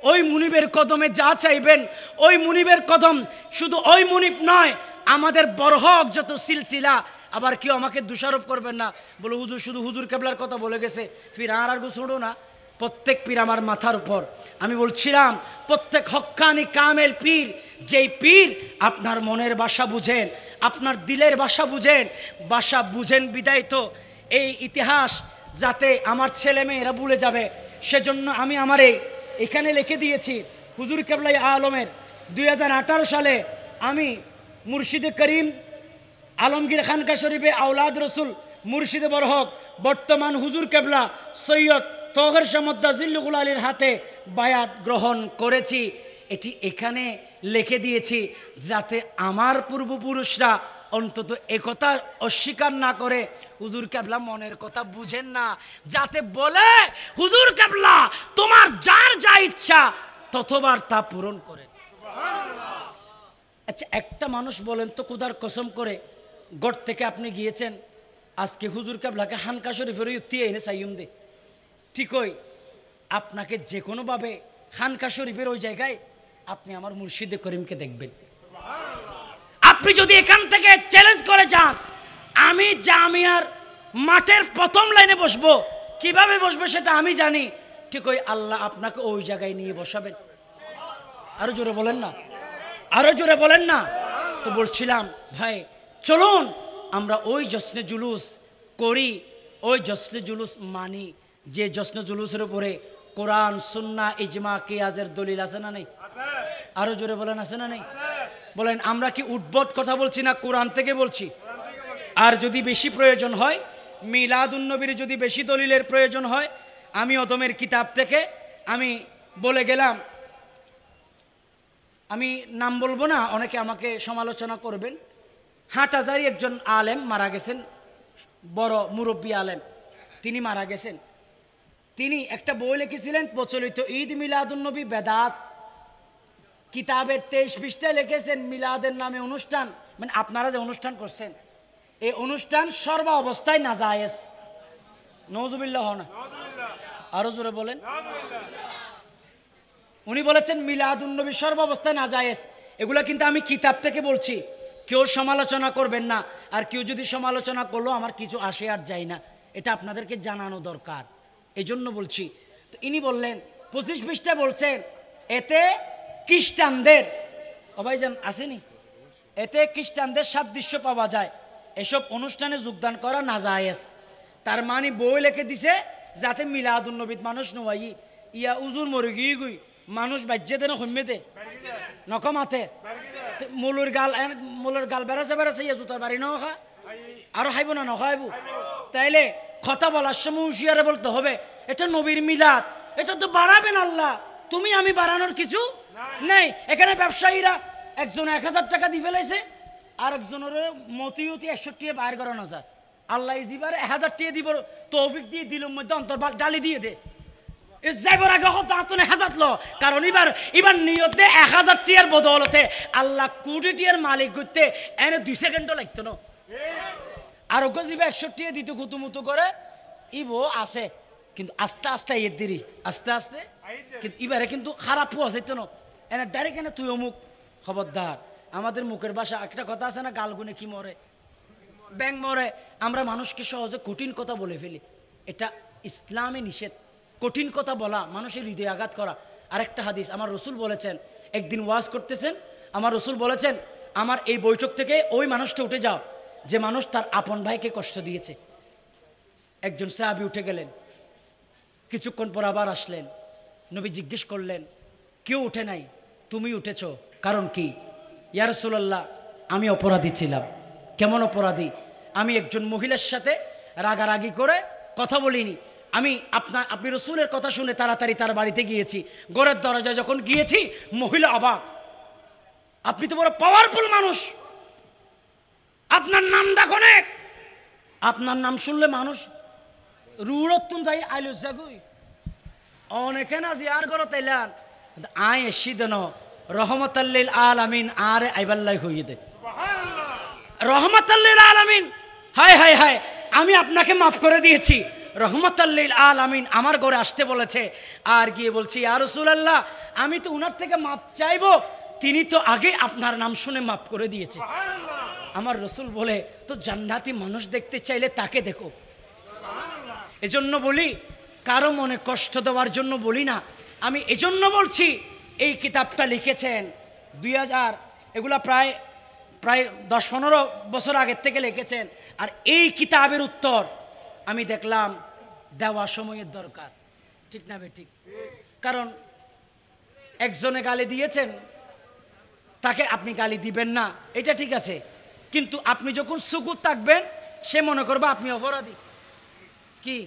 ওই মুনিবের কদমে যা চাইবেন, ওই মুনিবের কদম শুধু ওই মুনিব নয়, আমাদের বরহক যত সিলসিলা। আবার কেউ আমাকে দোষারোপ করবেন না, বলে হুজুর শুধু হুজুর কেবলার কথা বলে গেছে, ফির আর গুছড়ো না। প্রত্যেক পীর আমার মাথার উপর। আমি বলছিলাম প্রত্যেক হক্কানি কামেল পীর, যেই পীর আপনার মনের ভাষা বুঝেন, আপনার দিলের ভাষা বুঝেন, ভাষা বুঝেন বিদায় তো এই ইতিহাস যাতে আমার ছেলে মেয়েরা ভুলে যাবে, সেজন্য আমি আমার এখানে লিখে দিয়েছি হুজুর কেবলাই আলমের 2018 সালে আমি মুর্শিদে করিম আলমগীর খানকা শরীফে আওলাদ রসুল মুর্শিদে বরহক বর্তমান হুজুর কেবলা সৈয়দ তগর শামদ্দা জিল্লুল আলীর হাতে বায়াত গ্রহণ করেছি। এটি এখানে লিখে দিয়েছি যাতে আমার পূর্বপুরুষরা অন্তত একথা অস্বীকার না করে হুজুর কেবলা মনের কথা বুঝেন না, যাতে বলে হুজুর কেবলা তোমার যার যা ইচ্ছা ততবার তা পূরণ করে। আচ্ছা একটা মানুষ বলেন তো খোদার কসম করে, গড় থেকে আপনি গিয়েছেন, আজকে হুজুর কেবলাকে হানকা শরীফের ইউতি এনে চাইম দে, ঠিকই আপনাকে যে কোনোভাবে খানকা শরীফের ওই জায়গায় আপনি আমার মুর্শিদে করিমকে দেখবেন। আপনি যদি এখান থেকে চ্যালেঞ্জ করে যান, আমি জামিয়ার মাঠের প্রথম লাইনে বসবো, কিভাবে বসবো সেটা আমি জানি, ঠিকই আল্লাহ আপনাকে ওই জায়গায় নিয়ে বসাবেন। আরো জোরে বলেন না, আরো জোরে বলেন না। তো বলছিলাম ভাই চলুন আমরা ওই জশ্নে জুলুস করি, ওই জশ্নে জুলুস মানি, যে জশ্ন জুলুসের উপরে কোরআন সুন্নাহ ইজমা কিয়াসের দলিল আছে না নেই? আরো জোরে বলেন, আছে না নেই? বলেন, আমরা কি উদ্ভট কথা বলছি না কোরআন থেকে বলছি? আর যদি বেশি প্রয়োজন হয়, মিলাদুন্নবীর যদি বেশি দলিলের প্রয়োজন হয়, আমি অদমের কিতাব থেকে আমি বলে গেলাম, আমি নাম বলবো না, অনেকে আমাকে সমালোচনা করবেন। হাটহাজারী একজন আলেম মারা গেছেন, বড় মুরব্বী আলেম, তিনি মারা গেছেন। তিনি একটা বই লিখেছিলেন, প্রচলিত ঈদ মিলাদুন্নবী বেদাত, কিতাবের 23 পৃষ্ঠায় লিখেছেন মিলাদের নামে অনুষ্ঠান, মানে আপনারা যে অনুষ্ঠান করছেন এই অনুষ্ঠান সর্ব অবস্থায় নাজায়েজ। নওজুবিল্লাহ না, আরো জোরে বলেন। উনি বলেছেন মিলাদুন্নবী সর্ব অবস্থায় নাজায়েজ। এগুলো কিন্তু আমি কিতাব থেকে বলছি, কেউ সমালোচনা করবেন না। আর কেউ যদি সমালোচনা করলো আমার কিছু আসে আর যায় না, এটা আপনাদেরকে জানানো দরকার, এই জন্য বলছি। তো ইনি বললেন 25 পৃষ্ঠায় বলছেন এতে খ্রিস্টানদের, ভাইজান আসেনি, এতে খ্রিস্টানদের সাদৃশ্য পাওয়া যায়, এসব অনুষ্ঠানে যোগদান করা নাজায়েজ। তার মানে বই লিখে দিছে যাতে মিলাদুন্নবীত মানুষ নয় ইয়া উজুর মরে গিয়ে গুই মানুষ বাজ্যে দেন হইমেতে নকমাতে মূলের গাল বেড়াছে বেড়াছে ইয়া জুতার বাড়ি নখা আরো খাইব না নখাইব। তাইলে কথা বলার সময় হুঁশিয়ারে বলতে হবে এটা নবীর মিলাদ, এটা তো বাড়াবেন আল্লাহ, তুমি আমি বাড়ানোর কিছু নেই। এখানে ব্যবসায়ীরা একজন 1000 টাকা দিয়ে ফেলাইছে, আর একজনের মতিউতি 61 বাইর করানো যায়। আল্লাহ ইজিবার 1000 টাকা দিব তৌফিক দিয়ে দিল মধ্যে অন্তর ডালি দিয়ে দে যাইবার আগে তাঁতনে হেজাত ল, কারণ এবার নিয়তে 1000 টাকার বদলতে আল্লাহ কোটি টাকার মালিক করতে এনে 2 সেকেন্ডও লাগতো না। আরোগ্য জীবা 61 টাকা দিতে কুতুমুতু করে ইবো আছে, কিন্তু আস্তে আস্তে এর দেরি, আস্তে আস্তে। কিন্তু এবারে কিন্তু খারাপও আছে তো না, এনে ডাইরেক্ট এনে তুই অমুক। খবরদার, আমাদের মুখের ভাষা একটা কথা আছে না, গালগুনে কি মরে ব্যাং মরে। আমরা মানুষকে সহজে কঠিন কথা বলে ফেলি, এটা ইসলামে নিষেধ। কঠিন কথা বলা, মানুষের হৃদয়ে আঘাত করা। আরেকটা হাদিস, আমার রসুল বলেছেন, একদিন ওয়াজ করতেছেন, আমার রসুল বলেছেন আমার এই বৈঠক থেকে ওই মানুষটা উঠে যাও যে মানুষ তার আপন ভাইকে কষ্ট দিয়েছে। একজন সাহাবী উঠে গেলেন, কিছুক্ষণ পর আবার আসলেন, নবী জিজ্ঞেস করলেন কেউ উঠে নাই, তুমি উঠেছ, কারণ কি? ইয়া রাসূলুল্লাহ, আমি অপরাধী ছিলাম। কেমন অপরাধী? আমি একজন মহিলার সাথে রাগারাগি করে কথা বলিনি, আপনি রসুলের কথা শুনে তাড়াতাড়ি তার বাড়িতে গিয়েছি, ঘরের দরজায় যখন গিয়েছি মহিলা অবাক, আপনি তো বড় পাওয়ারফুল মানুষ, আপনার নাম দেখো অনেক, আপনার নাম শুনলে মানুষ রুড়ত্তুন যাই আইল জাগুই অনেকে না জিয়ার ঘর তাইলান আয় এসি দেন রহমতাল্লিল আলামিন আরে আইবাল্লাই হইয়ে দে রহমতাল্লিল আলামিন। হায় হায় হায়, আমি আপনাকে মাফ করে দিয়েছি, রহমতাল্লিল আলামিন আমার ঘরে আসতে বলেছে। আর গিয়ে বলছি ইয়া রাসূলুল্লাহ, আমি তো উনার থেকে মাফ চাইবো, তিনি তো আগে আপনার নাম শুনে মাফ করে দিয়েছে। আমার রসুল বলে তো জান্নাতি মানুষ দেখতে চাইলে তাকে দেখো। এজন্য বলি, কারো মনে কষ্ট দেওয়ার জন্য বলি না, আমি এজন্য বলছি এই কিতাবটা লিখেছেন 2000, এগুলা প্রায় 10-15 বছর আগের থেকে লিখেছেন। আর এই কিতাবের উত্তর আমি দেখলাম দেওয়া সময়ের দরকার, ঠিক না বেঠিক? কারণ একজনে গালি দিয়েছেন, তাকে আপনি গালি দিবেন না, এটা ঠিক আছে, কিন্তু আপনি যখন সুকুত থাকবেন সে মনে করবে আপনি অপরাধী। কি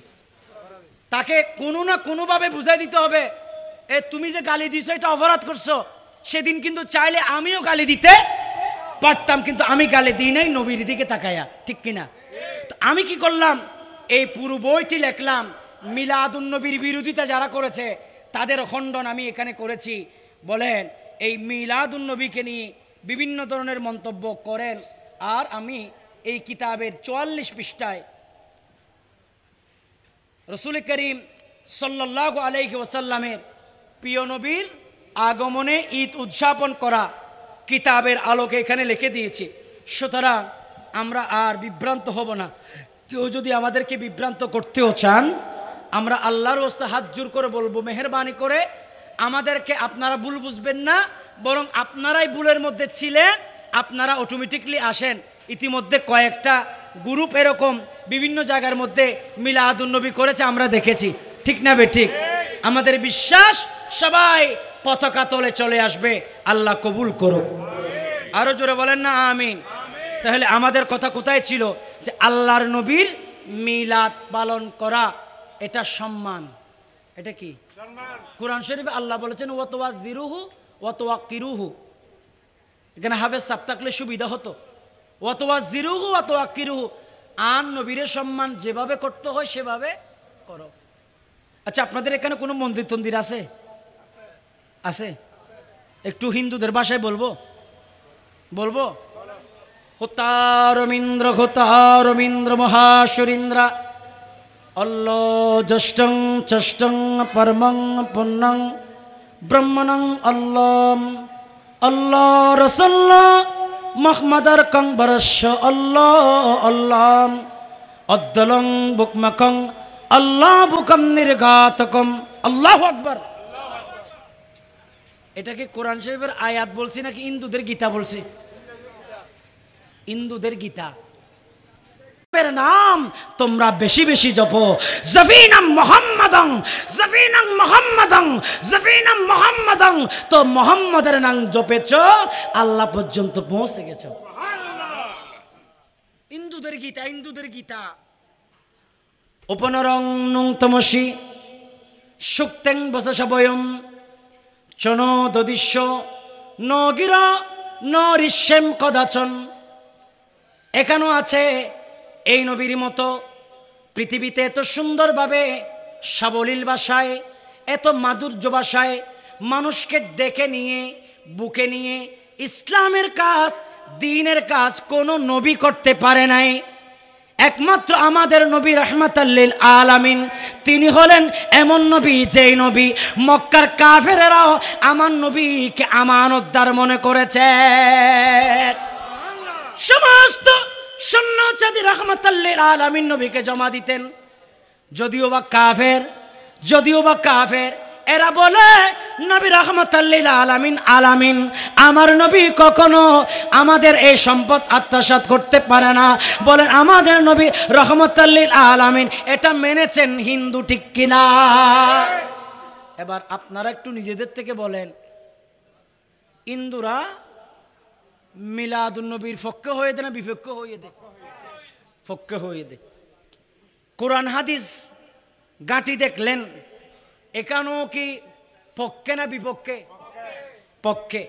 তাকে কোনো না কোনোভাবে বুঝাই দিতে হবে, তুমি যে গালি দিছো এটা অপরাধ করছো। সেদিন কিন্তু চাইলে আমিও গালি দিতে পারতাম, কিন্তু আমি গালি দিই নাই নবীর দিকে তাকায়া, ঠিক কিনা? তো আমি কি করলাম, এই পুরো বইটি লিখলাম, মিলাদুন্নবীর বিরোধিতা যারা করেছে তাদের খণ্ডন আমি এখানে করেছি। বলেন এই মিলাদুন্নবীকে নিয়ে বিভিন্ন ধরনের মন্তব্য করেন, আর আমি এই কিতাবের 44 পৃষ্ঠায় রসুল করিম সাল্লাল্লাহু আলাইহি ওয়াসাল্লামের প্রিয় নবীর আগমনে ঈদ উদযাপন করা কিতাবের আলোকে এখানে লিখে দিয়েছি। সুতরাং আমরা আর বিভ্রান্ত হব না। কেউ যদি আমাদেরকে বিভ্রান্ত করতেও চান, আমরা আল্লাহর ওয়াস্তে হাত জোর করে বলবো, মেহেরবানি করে আমাদেরকে আপনারা ভুল বুঝবেন না, বরং আপনারাই ভুলের মধ্যে ছিলেন, আপনারা অটোমেটিকলি আসেন। ইতিমধ্যে কয়েকটা গ্রুপ এরকম বিভিন্ন জায়গার মধ্যে মিলাদুন্নবী করেছে, আমরা দেখেছি। ঠিক না বেঠিক? আমাদের বিশ্বাস সবাই পতাকা তলে চলে আসবে, আল্লাহ কবুল করুক। আরো জোরে বলেন না আমিন। তাহলে আমাদের কথা কোথায় ছিল? যে আল্লাহর নবীর মিলাদ পালন করা এটা সম্মান। এটা কি? কোরআন শরীফে আল্লাহ বলেছেন ওয়াতওয়াযিরুহু ওয়াতওয়াক্কিরুহু। এখানে হাফেজ সাহেব থাকলে সুবিধা হতো। ওয়াতওয়াযিরুহু ওয়াতওয়াক্কিরুহু, আর নবীর সম্মান যেভাবে করতে হয় সেভাবে করো। আচ্ছা, আপনাদের এখানে কোনো মন্দির তন্দির আছে? আছে? একটু হিন্দুদের ভাষায় বলবো বলবো হোতারমিন্দ্র মহাসুরিন্দ্র অল্ল জ্যেষ্ঠং চষ্টং পরমং পুণ্যং ব্রহ্মণং অল্লম অল্লাহ রসল্লাহ মহম্মদর কং বরস্য অল্লাম অদ্দলং বুকমকং আল্লাহ বুকম নির্ঘাতকম। আল্লাহু আকবার। এটাকে কোরআন শরীফের আয়াত বলছি নাকি হিন্দুদের গীতা বলছি? হিন্দুদের গীতা। এর নাম তোমরা বেশি বেশি জপো, জাফিনাম মুহাম্মাদান জাফিনাম মুহাম্মাদান জাফিনাম মুহাম্মাদান। তো মুহাম্মাদের নাম জপেছো, আল্লাহ পর্যন্ত পৌঁছে গেছো। হিন্দুদের গীতা, হিন্দুদের গীতা। উপনরং নুং তমসি সুক্তেং বসসবয়ম চন দদিশ্য ন গির ন ঋষ্যেম কদাচন। এখানেও আছে এই নবীর মতো পৃথিবীতে এত সুন্দরভাবে সাবলীল ভাষায়, এত মাধুর্য ভাষায় মানুষকে ডেকে নিয়ে বুকে নিয়ে ইসলামের কাজ, দ্বীনের কাজ কোনো নবী করতে পারে নাই। একমাত্র আমাদের নবী রাহমাতাল লিল আলামিন। তিনি হলেন এমন নবী, যেই নবী মক্কার কাফেরেরাও আমার নবীকে আমানতদার মনে করেছে। সমস্ত সন্ন্যাসী রাহমাতাল লিল আলামিন নবীকে জমা দিতেন। যদিও বা কাফের এরা বলে নবী রাহমাতাল লিল আলামিন, আমার নবী কখনো আমাদের এই সম্পদ আত্মসাৎ করতে পারে না। বলেন আমাদের নবী রাহমাতাল লিল আলামিন, এটা মেনেছেন হিন্দু, ঠিক কিনা? এবার আপনারা একটু নিজেদের থেকে বলেন, হিন্দুরা মিলাদুন নবীর পক্ষে হয়ে দে না বিপক্ষে হয়ে দে? পক্ষে হয়ে দে। কোরআন হাদিস গাঁটি দেখলেন, এখানেও কি পক্ষে না বিপক্ষে? পক্ষে।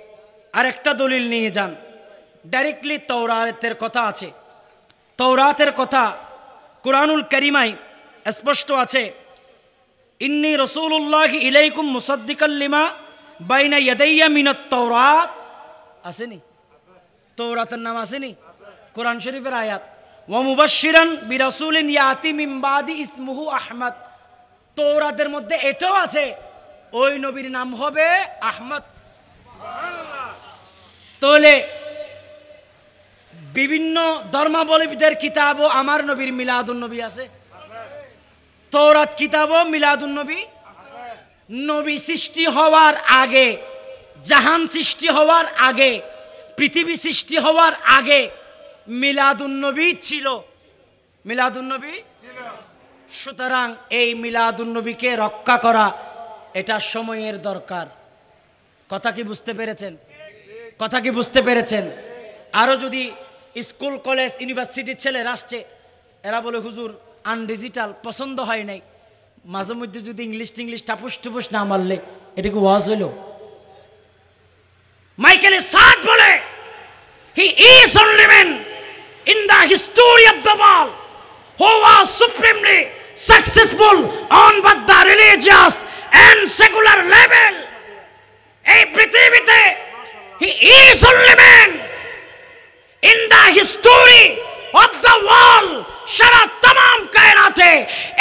আর একটা দলিল নিয়ে যান, ডাইরেক্টলি তওরাতের কথা আছে। তওরাতের কথা কুরআনুল কারীমায় স্পষ্ট আছে, ইন্নী রাসূলুল্লাহি ইলাইকুম মুসাদ্দিকাল লিমা বাইনা ইয়াদাইয়া মিনাত তাওরাত। আসেনি? তওরাতের নাম আসেনি? কোরআন শরীফের আয়াত। ওয়া মুবাশশিরান বিরাসূলিন ইয়াতি মিন বাদি ইসমুহু আহমদ। তওরাতের মধ্যে এটাও আছে, ওই নবীর নাম হবে আহমদ। তাহলে বিভিন্ন ধর্মাবলম্বীদের কিতাবও আমার নবীর মিলাদুন নবী আছে। তওরাত কিতাবও মিলাদুন নবী। নবী সৃষ্টি হওয়ার আগে, জাহান সৃষ্টি হওয়ার আগে, পৃথিবী সৃষ্টি হওয়ার আগে মিলাদুন নবী ছিল। মিলাদুন নবী ছিল। সুতরাং এই মিলাদুন নবীকে রক্ষা করা এটা সময়ের দরকার। কথা কি বুঝতে পেরেছেন? কথা কি বুঝতে পেরেছেন? আরো যদি স্কুল কলেজ ইউনিভার্সিটির ছেলেরা আসছে, এরা বলে হুজুর আনডিজিটাল পছন্দ হয় নাই, মাঝে মধ্যে যদি ইংলিশ টাপুস টুপুস না মারলে এটা কি ওয়াজ হইল? মাইকেল সার্ট বলে he is only man in the history of the world who was supremely successful on both the religious and secular level. এই পৃথিবীতে he is only man in the history of the world, সারা तमाम কায়নাতে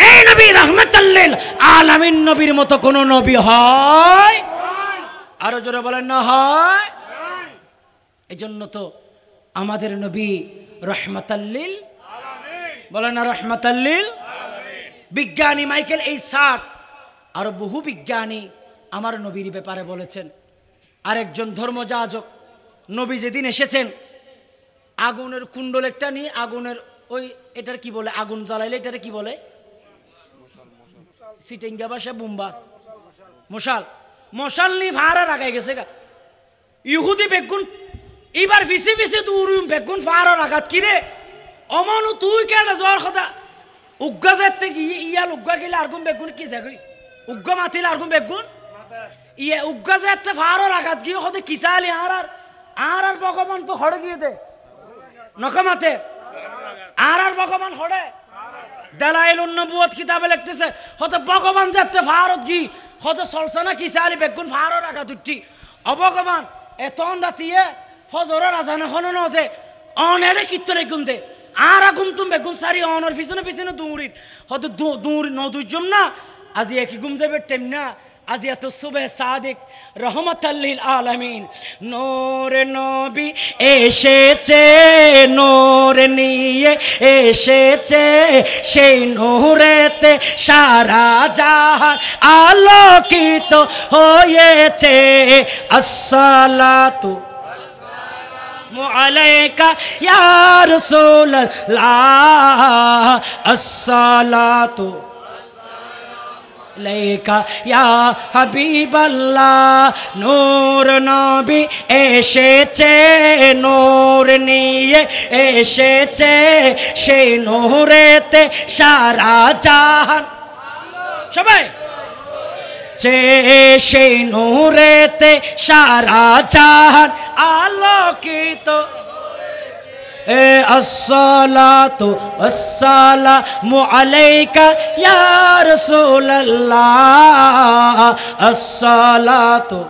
এই নবী রাহমাতুল লিল আলামিন নবীর মতো কোন নবী হয়? আরো জোরে বলেন না হয়? এজন্য তো আমাদের নবী রাহমাতুল লিল আলামিন। বলেন না রাহমাতুল লিল আলামিন। বিজ্ঞানী মাইকেল এই সার্ট আরো বহু বিজ্ঞানী আমার নবীর ব্যাপারে বলেছেন। আরেকজন ধর্মযাজক নবী যেদিন এসেছেন, আগুনের কুণ্ডল একটা নিয়ে আগুনের ওই এটার কি বলে, আগুন জ্বালাইলে এটার কি বলে? সিটিঙ্গা ভাষা বুম্বা মশাল মশাল নি ফারা রাখাই গেছে গা ইহুদি বেগুন এবার ফিসি ফিসি দূর বেগুন ফারা রাখাত কিরে অমানু তুই কেন জ্বর কথা উগ্গা যেতে ইয়াল উগ্গা গেলে আরগুন বেগুন কি যাগই উগ্গা মাতিল আরগুন বেগুন ইয়ে উগ্গা যেতে ফারা রাখাত গিয়ে হতে কিসালি আর ভগবান তো হড়ে গিয়ে দে নকমাতে আর ভগবান হড়ে দালাইলুন নবুয়ত কিতাবে লিখতেছে হতে ভগবান যেতে ফারত গি হতে সলসনা কিসালি বেগুন ফারা রাখাত উঠি অভগবান এতন রাতিয়ে ফজরের আজানে হনো নতে অনেরে কিত্তরে গুমতে আর আগুম তুমি বেগুন সারি অনর পিছনে পিছনে দৌড়ির হয়তো দৌড়ি নদুজম না আজি একই গুম যাবে টেম না আজি এত সুবে সাদিক রহমতাল্লিল আলামিন নূর নবী এসেছে নূর নিয়ে এসেছে সেই নূরেতে সারা জাহান আলোকিত হয়েছে আসসালাতু আলাইকা ইয়া রাসূলুল্লাহ আসসালাতু আলাইকা ইয়া হাবিবাল্লাহ নূর নবী এসেছে নূর নিয়ে এসেছে সেই নূরেতে সারা জাহান সবাই সেই নূরেতে সারা জাহান আলোকিত আসসালাতু ওয়াসসালামু আলাইকা ইয়া রাসূলুল্লাহ আসসালাতু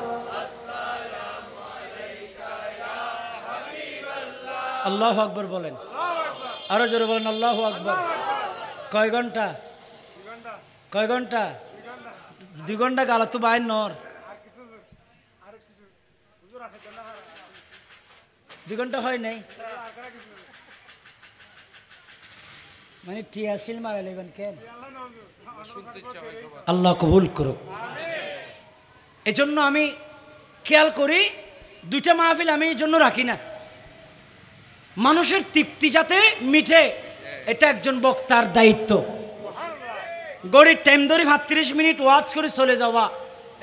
আল্লাহু আকবার বলেন আরো জোরে বলেন আল্লাহু আকবার কয় ঘন্টা 2 ঘন্টা গালা তো বাইর নর 2 ঘন্টা হয় নাই মানে টিয়াশিল মারা লেবেন কেন আল্লাহ কবুল করুক এজন্য আমি খেয়াল করি 2টা মাহফিল আমি এই জন্য রাখি না মানুষের তৃপ্তি যাতে মিটে এটা একজন বক্তার দায়িত্ব গড়ির টাইম ধরে 35 মিনিট ওয়াজ করে চলে যাওয়া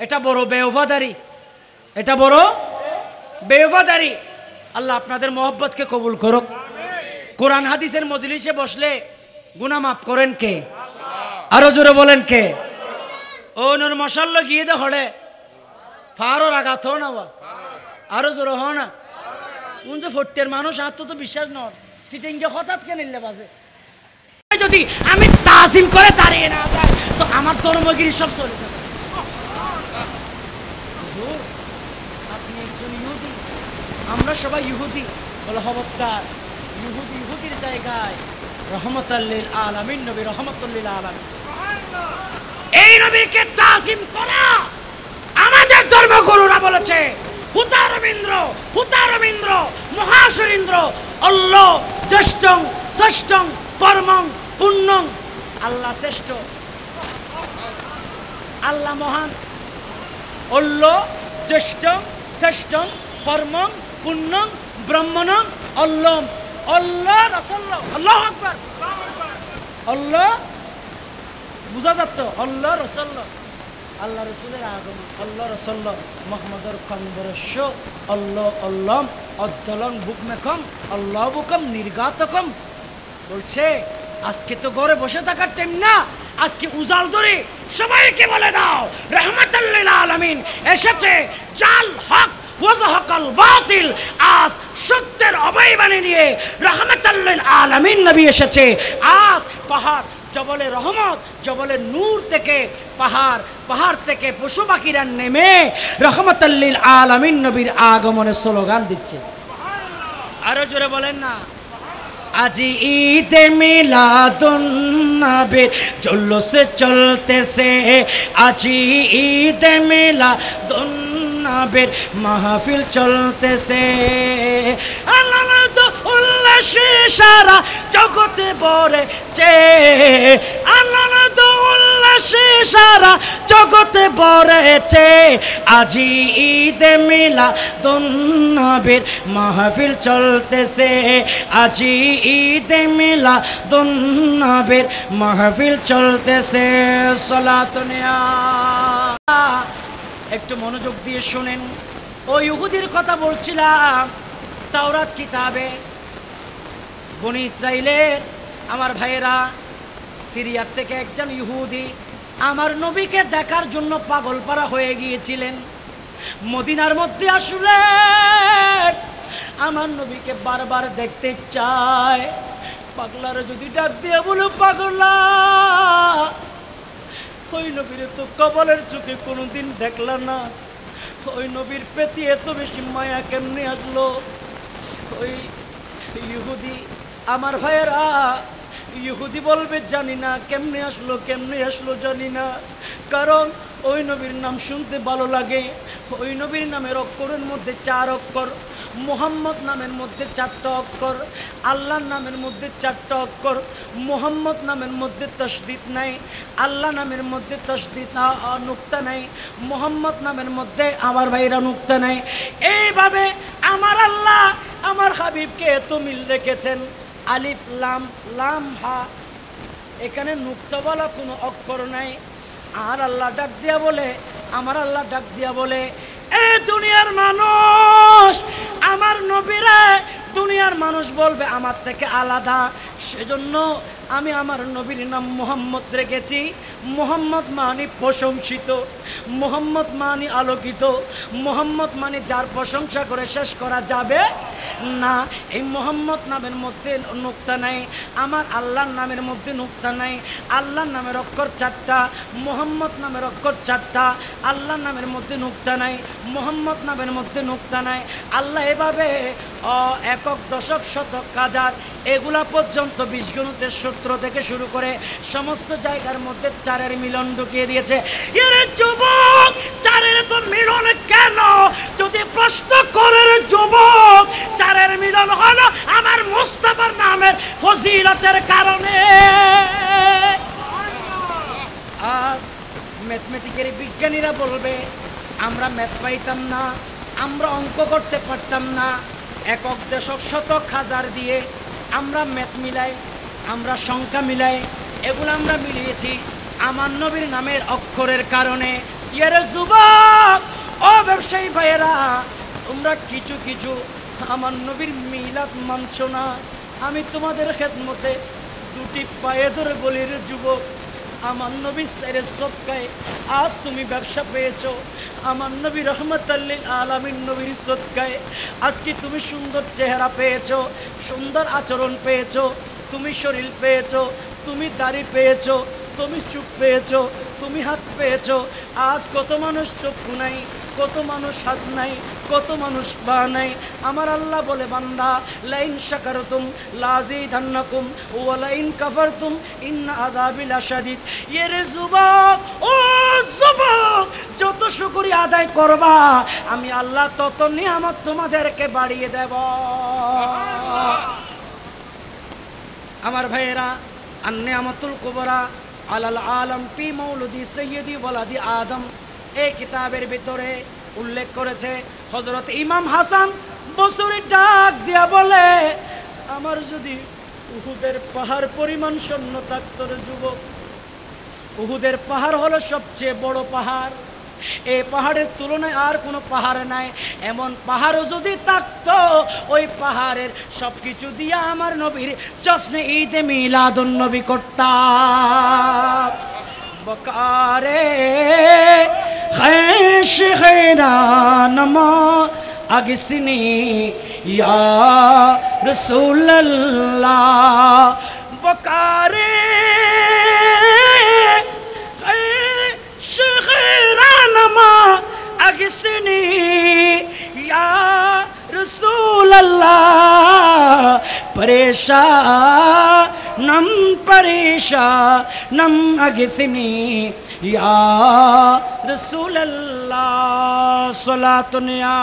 এটা বড় বেওফাদারি এটা বড় বেওফাদারি আল্লাহ আপনাদের মহব্বতকে কবুল করুক কোরআন হাদিসের মজলিসে বসলে গুনাহ মাফ করেন কে আরো জোরে বলেন কে ও নূর মাশাআল্লাহ গিয়ে দে হড়ে ফারো রাগাত হো না আরো জোরে হো না উন যে ফট্টের মানুষ আত্ম তো বিশ্বাস নয় সিটিংকে হঠাৎ কেন নিলে বাজে যদি আমি তাজিম করে দাঁড়িয়ে না যায় তো আমার ধর্মগিরি সব চলে যাবে আপনি একজন ইহুদি আমরা সবাই ইহুদি বলে খবরদার ইহুদির জায়গায় রহমতুল্লিল আলামিন নবী রহমতুল্লিল আলামিন এই নবীকে তাজিম করা আমাদের ধর্মগুরুরা বলেছে হুতারবিন্দ্র মহাশরীন্দ্র আল্লাহ জ্যেষ্ঠং ষষ্ঠং পরমং পুণ্যং আল্লাহ শ্রেষ্ঠ আল্লাহ মহান আল্লাহ জ্যেষ্ঠং ষষ্ঠং পরমং পুণ্যং ব্রহ্মণং আল্লাহ আল্লাহ রাসূলুল্লাহ আল্লাহু আকবার আল্লাহ বুঝা যাচ্ছে আল্লাহ রাসূলুল্লাহ আল্লাহ রসুলের আগমন আল্লাহ রসুল্লাহ মোহাম্মদর কন্দরস্য আল্লাহ আল্লাহ অদ্দলং বুকমেকম আল্লাহ বুকম নির্গাতকম বলছে আজকে তো ঘরে বসে থাকার টাইম না আজকে উজাল ধরে সবাইকে বলে দাও রহমাতুল্লিল আলামিন এসেছে জাল হক ওয়াজহাকাল বাতিল আজ সত্যের অভয় বাণী নিয়ে রহমাতুল্লিল আলামিন নবী এসেছে আজ পাহাড় জবলে রহমত জবলে নূর থেকে পাহাড় থেকে পশু পাখিরা নেমে রহমতুল্লিল আলামিন নবীর আগমনের স্লোগান দিচ্ছে আরো জোরে বলেন না আজি ঈদে মিলাদুন নবীর জুলুসে চলতেছে আজি ঈদে মিলাদুন নবীর মাহফিল চলতেছে আনন্দ উল্লাসে সারা জগতে ভরেছে আনন্দ উল্লাস খুশি সারা জগতে ভরেছে, আজি ঈদে মিলাদুন নবীর মাহফিল চলতেছে, আজি ঈদে মিলাদুন নবীর মাহফিল চলতেছে। সালাতুন ইয়া, একটু মনোযোগ দিয়ে শুনেন। ওই ইহুদির কথা বলছিলাম, তাওরাত কিতাবে বনি ইসরাইলের আমার ভাইয়েরা, সিরিয়ার থেকে একজন ইহুদি আমার নবীকে দেখার জন্য পাগলপাড়া হয়ে গিয়েছিলেন। মদিনার মধ্যে আসলে আমার নবীকে বারবার দেখতে চায়। পাগলারে যদি ডাক দিয়ে বলো, পাগলা ওই নবীর তো কপালের চোখে কোনোদিন দেখলাম না, ওই নবীর পেতে এত বেশি মায়া কেমনে আসলো? ওই ইহুদি আমার ভাইয়েরা, ইহুদি বলবে জানি না কেমনে আসলো জানি না, কারণ ওই নবীর নাম শুনতে ভালো লাগে। ওই নবীর নামের অক্ষরের মধ্যে 4 অক্ষর, মুহাম্মদ নামের মধ্যে 4টা অক্ষর, আল্লাহর নামের মধ্যে 4টা অক্ষর। মুহাম্মদ নামের মধ্যে তাসদিদ নাই, আল্লাহ নামের মধ্যে তাসদিদ নুক্তা নাই, মুহাম্মদ নামের মধ্যে আমার ভাইরা নুক্তা নাই। এইভাবে আমার আল্লাহ আমার হাবিবকে এত মিল রেখেছেন। আলিফ লাম, লাম হা, এখানে নুক্তা বলা কোনো অক্ষর নাই। আর আল্লাহ ডাক দিয়া বলে, আমার আল্লাহ ডাক দিয়া বলে, এ দুনিয়ার মানুষ, আমার নবীরা দুনিয়ার মানুষ বলবে আমার থেকে আলাদা, সেজন্য আমি আমার নবীর নাম মুহাম্মদ রেখেছি। মুহাম্মদ মানে প্রশংসিত, মুহাম্মদ মানে আলোকিত, মুহাম্মদ মানে যার প্রশংসা করে শেষ করা যাবে না। এই মুহাম্মদ নামের মধ্যে নুক্তা নাই, আমার আল্লাহর নামের মধ্যে নুক্তা নাই। আল্লাহর নামের অক্ষর 4টা, মুহাম্মদ নামের অক্ষর 4টা। আল্লাহর নামের মধ্যে নুক্তা নাই, মুহাম্মদ নামের মধ্যে নুক্তা নাই। আল্লাহ এভাবে একক, দশক, শতক, হাজার এগুলা পর্যন্ত 20 গণিতের সূত্র থেকে শুরু করে সমস্ত জায়গার মধ্যে 4-এর মিলন ঢুকিয়ে দিয়েছে। এর যুবক, 4-এর তো মিলন কেন? যদি প্রশ্ন করেন যুবক, 4-এর মিলন হলো আমার মুস্তাফার নামের ফজিলতের কারণে। আজ ম্যাথমেটিকের বিজ্ঞানীরা বলবে আমরা ম্যাথ পাইতাম না, আমরা অঙ্ক করতে পারতাম না, একক, দশক, শতক, হাজার দিয়ে আমরা ম্যাথ মিলাই, আমরা সংখ্যা মিলাই, এগুলো আমরা মিলিয়েছি আমার নবীর নামের অক্ষরের কারণে। ইয়ারে যুবক, ও ব্যবসায়ী ভাইয়েরা, তোমরা কিছু কিছু আমার নবীর মিলাদ মানছ না। আমি তোমাদের খেদমতে 2টি পায়ে ধরে বলি রে যুবক, আমার নবীর সেরের সদকায় আজ তুমি ব্যবসা পেয়েছো। আমার নবী রহমতুল লিল আলামিন নবীর সদকায় আজকে তুমি সুন্দর চেহারা পেয়েছো, সুন্দর আচরণ পেয়েছো, তুমি শরীর পেয়েছো, তুমি দাড়ি পেয়েছো, তুমি চুপ পেয়েছো, তুমি হাত পেয়েছো। আজ কত মানুষ চক্ষু নাই, কত মানুষ হাত নাই, কত মানুষ পা নাই। আমার আল্লাহ বলে, বান্দা লাইন শাকারতুম লাযিদান্নাকুম ওয়া লাইন কাফারতুম ইন্না আযাবি লাশাদীদ। এরে যুবক, ও যুবক, যত শুকরিয়া আদায় করবা আমি আল্লাহ তত নিয়ামত তোমাদেরকে বাড়িয়ে দেব। আমার ভাইয়েরা, আন-নিয়ামাতুল কুবরা আলাল আলম ফি মৌলুদি সৈয়দি ওয়ালাদি আদম, এই কিতাবের ভিতরে উল্লেখ করেছে হযরত ইমাম হাসান বসরি ডাক দিয়া বলে, আমার যদি উহুদের পাহাড় পরিমাণ সৈন্য থাকত রে যুবক, উহুদের পাহাড় হলো সবচেয়ে বড় পাহাড়, এই পাহাড়ের তুলনায় আর কোনো পাহাড় নাই। এমন পাহাড়ও যদি থাকতো, ওই পাহাড়ের সবকিছু দিয়ে আমার নবীর জশ্নে ঈদে মিলাদুন নবী করতাম। বকারে খৈশ খৈরানমা আগিসনি ইয়া রাসূলুল্লাহ, বকারে আগিসনি ইয়া রাসূলুল্লাহ, পরেশানম আগিসনি ইয়া রাসূলুল্লাহ। সালাতুন ইয়া।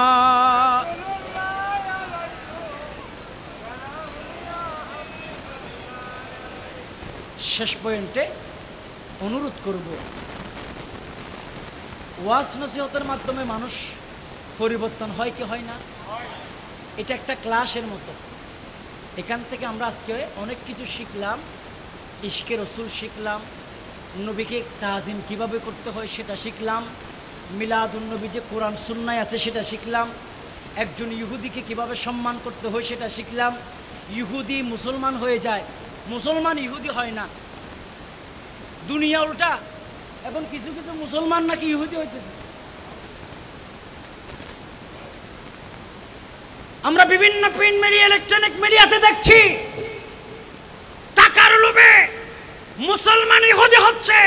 শেষ পয়েন্টে অনুরোধ করব, ওয়াজ নসিহতের মাধ্যমে মানুষ পরিবর্তন হয় কি হয় না? এটা একটা ক্লাসের মতো। এখান থেকে আমরা আজকে অনেক কিছু শিখলাম। ইশকে রসুল শিখলাম, নবীকে তাজিম কিভাবে করতে হয় সেটা শিখলাম, মিলাদুন নবী যে কোরআন সুন্নায় আছে সেটা শিখলাম, একজন ইহুদিকে কিভাবে সম্মান করতে হয় সেটা শিখলাম। ইহুদি মুসলমান হয়ে যায়, মুসলমান ইহুদি হয় না। দুনিয়া উল্টা, এখন কিছু কিছু মুসলমান নাকি ইহুদি হইতেছে। আমরা বিভিন্ন প্রিন্ট মিডিয়া, ইলেকট্রনিক মিডিয়াতে দেখছি টাকার লোভে মুসলমান ইহুদি হচ্ছে।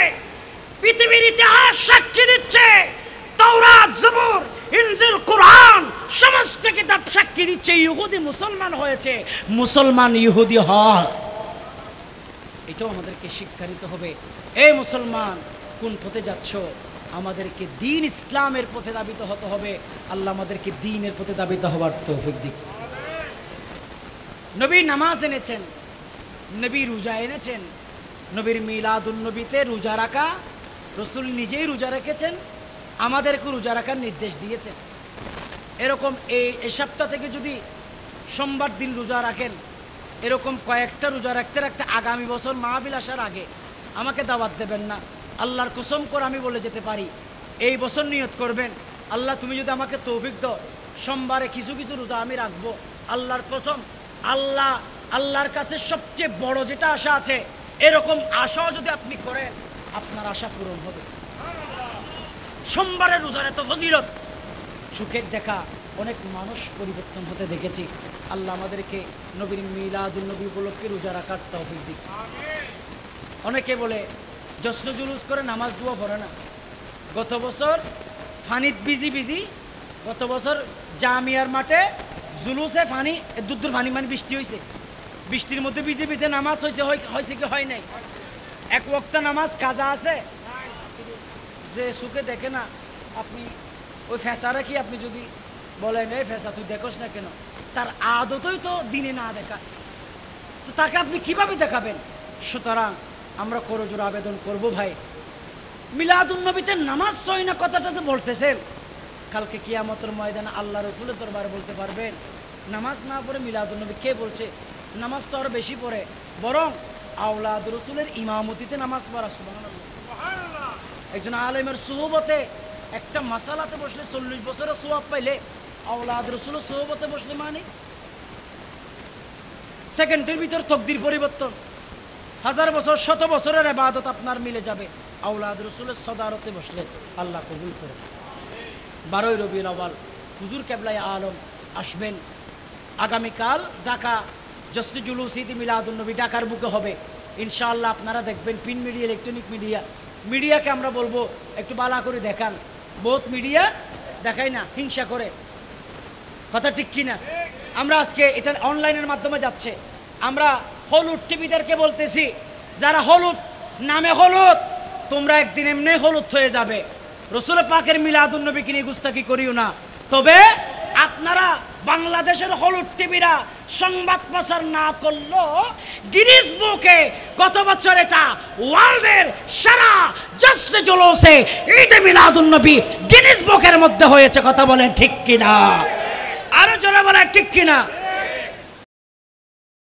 পৃথিবীর ইতিহাস সাক্ষী দিচ্ছে, তাওরাত, জবুর, ইনজিল, কোরআন সমস্ত কিতাব সাক্ষী দিচ্ছে ইহুদি মুসলমান হয়েছে, মুসলমান ইহুদি হয়। এটাও আমাদেরকে শিক্ষা নিতে হবে। এই মুসলমান কোন পথে যাচ্ছ? আমাদেরকে দ্বীন ইসলামের পথে দাবিত হতে হবে। আল্লাহ আমাদেরকে দ্বীনের পথে দাবিত হবার তৌফিক দিক। নবী নামাজ এনেছেন, নবী রোজা এনেছেন, নবীর মিলাদুন নবীতে রোজা রাখা, রসুল নিজেই রোজা রেখেছেন, আমাদেরকে রোজা রাখার নির্দেশ দিয়েছেন। এরকম এই সপ্তাহ থেকে যদি সোমবার দিন রোজা রাখেন, এরকম কয়েকটা রোজা রাখতে রাখতে আগামী বছর মাহফিল আসার আগে আমাকে দাওয়াত দেবেন না। আল্লাহর কসম করে আমি বলে যেতে পারি, এই বছর নিয়ত করবেন, আল্লাহ তুমি যদি আমাকে তৌফিক দাও, সোমবারে কিছু কিছু রোজা আমি রাখবো। আল্লাহর কসম, আল্লাহর কাছে সবচেয়ে বড় যেটা আশা আছে, এরকম আশাও যদি আপনি করেন, আপনার আশা পূরণ হবে। সোমবারে রোজার এত ফজিলত, চোখের দেখা অনেক মানুষ পরিবর্তন হতে দেখেছি। আল্লাহ আমাদেরকে নবীর মিলাদুন নবী উপলক্ষে রোজা রাখার তৌফিক দিক। অনেকে বলে জশ্ন জুলুস করে নামাজ দোয়া পড়ে না। গত বছর ফানিত বিজি গত বছর জামিয়ার মাঠে জুলুসে ফানি দুধুর ফানি মানে বৃষ্টি হয়েছে, বৃষ্টির মধ্যে ভিজে নামাজ হয়েছে কি হয় নাই? এক ওয়াক্ত নামাজ কাজা আছে, যে সুখে দেখে না। আপনি ওই ফেসারা কি আপনি যদি বলেন এই ফেসা তুই দেখোস না কেন, তার আদতই তো দিনে না দেখা, তো তাকে আপনি কিভাবে দেখাবেন? সুতরাং আমরা করজোড়ে আবেদন করব, ভাই মিলাদুন নবীতে নামাজ সই না কথাটা যে বলতেছেন, কালকে কিয়ামতের ময়দানে আল্লাহ রসুলের দরবারে বলতে পারবেন নামাজ না পড়ে মিলাদুন নবী কে বলছে? নামাজ তো আরো বেশি পড়ে, বরং আওলাদ রসুলের ইমামতিতে নামাজ পড়া। সুবহানাল্লাহ। একজন আলেমের সুহবতে একটা মাসালাতে বসলে 40 বছরের সওয়াব পাইলে, আওলাদ রসুলের সুহবতে বসলে মানে সেকেন্ডের ভিতর তকদির পরিবর্তন। 1000 বছর 100 বছরের ইবাদত আপনার মিলে যাবে আওলাদ রসুলের সদারতে বসলে। আল্লাহ কবুল করে। 12 রবিউল আউয়াল হুজুর কেবলাই আলম আসবেন আগামীকাল ঢাকা জশ্নে জুলুস ঈদ মিলাদুন নবী ঢাকার বুকে হবে ইনশাআল্লাহ। আপনারা দেখবেন প্রিন্ট মিডিয়া, ইলেকট্রনিক মিডিয়াকে আমরা বলবো একটু বালা করে দেখান। বহুত মিডিয়া দেখায় না, হিংসা করে, কথা ঠিক কিনা? আমরা আজকে এটা অনলাইনের মাধ্যমে যাচ্ছে। আমরা হলুদ টিভিদেরকে বলতেছি, যারা হলুদ নামে হলুদ, তোমরা একদিন এমনি হলুদ হয়ে যাবে। রসুল পাকের মিলাদুন নবীকে নিয়ে গুস্তাখি করিও না। তবে আপনারা বাংলাদেশের হলুদ টিভিরা সংবাদ প্রচার না করলো, গিনিস বুকে গত বছর এটা ওয়ার্ল্ডের সারা জশ্নে জুলুসে ঈদে মিলাদুন নবী গিনিস বুকের মধ্যে হয়েছে। কথা বলেন ঠিক কিনা? আরো জোরে বলেন ঠিক কিনা?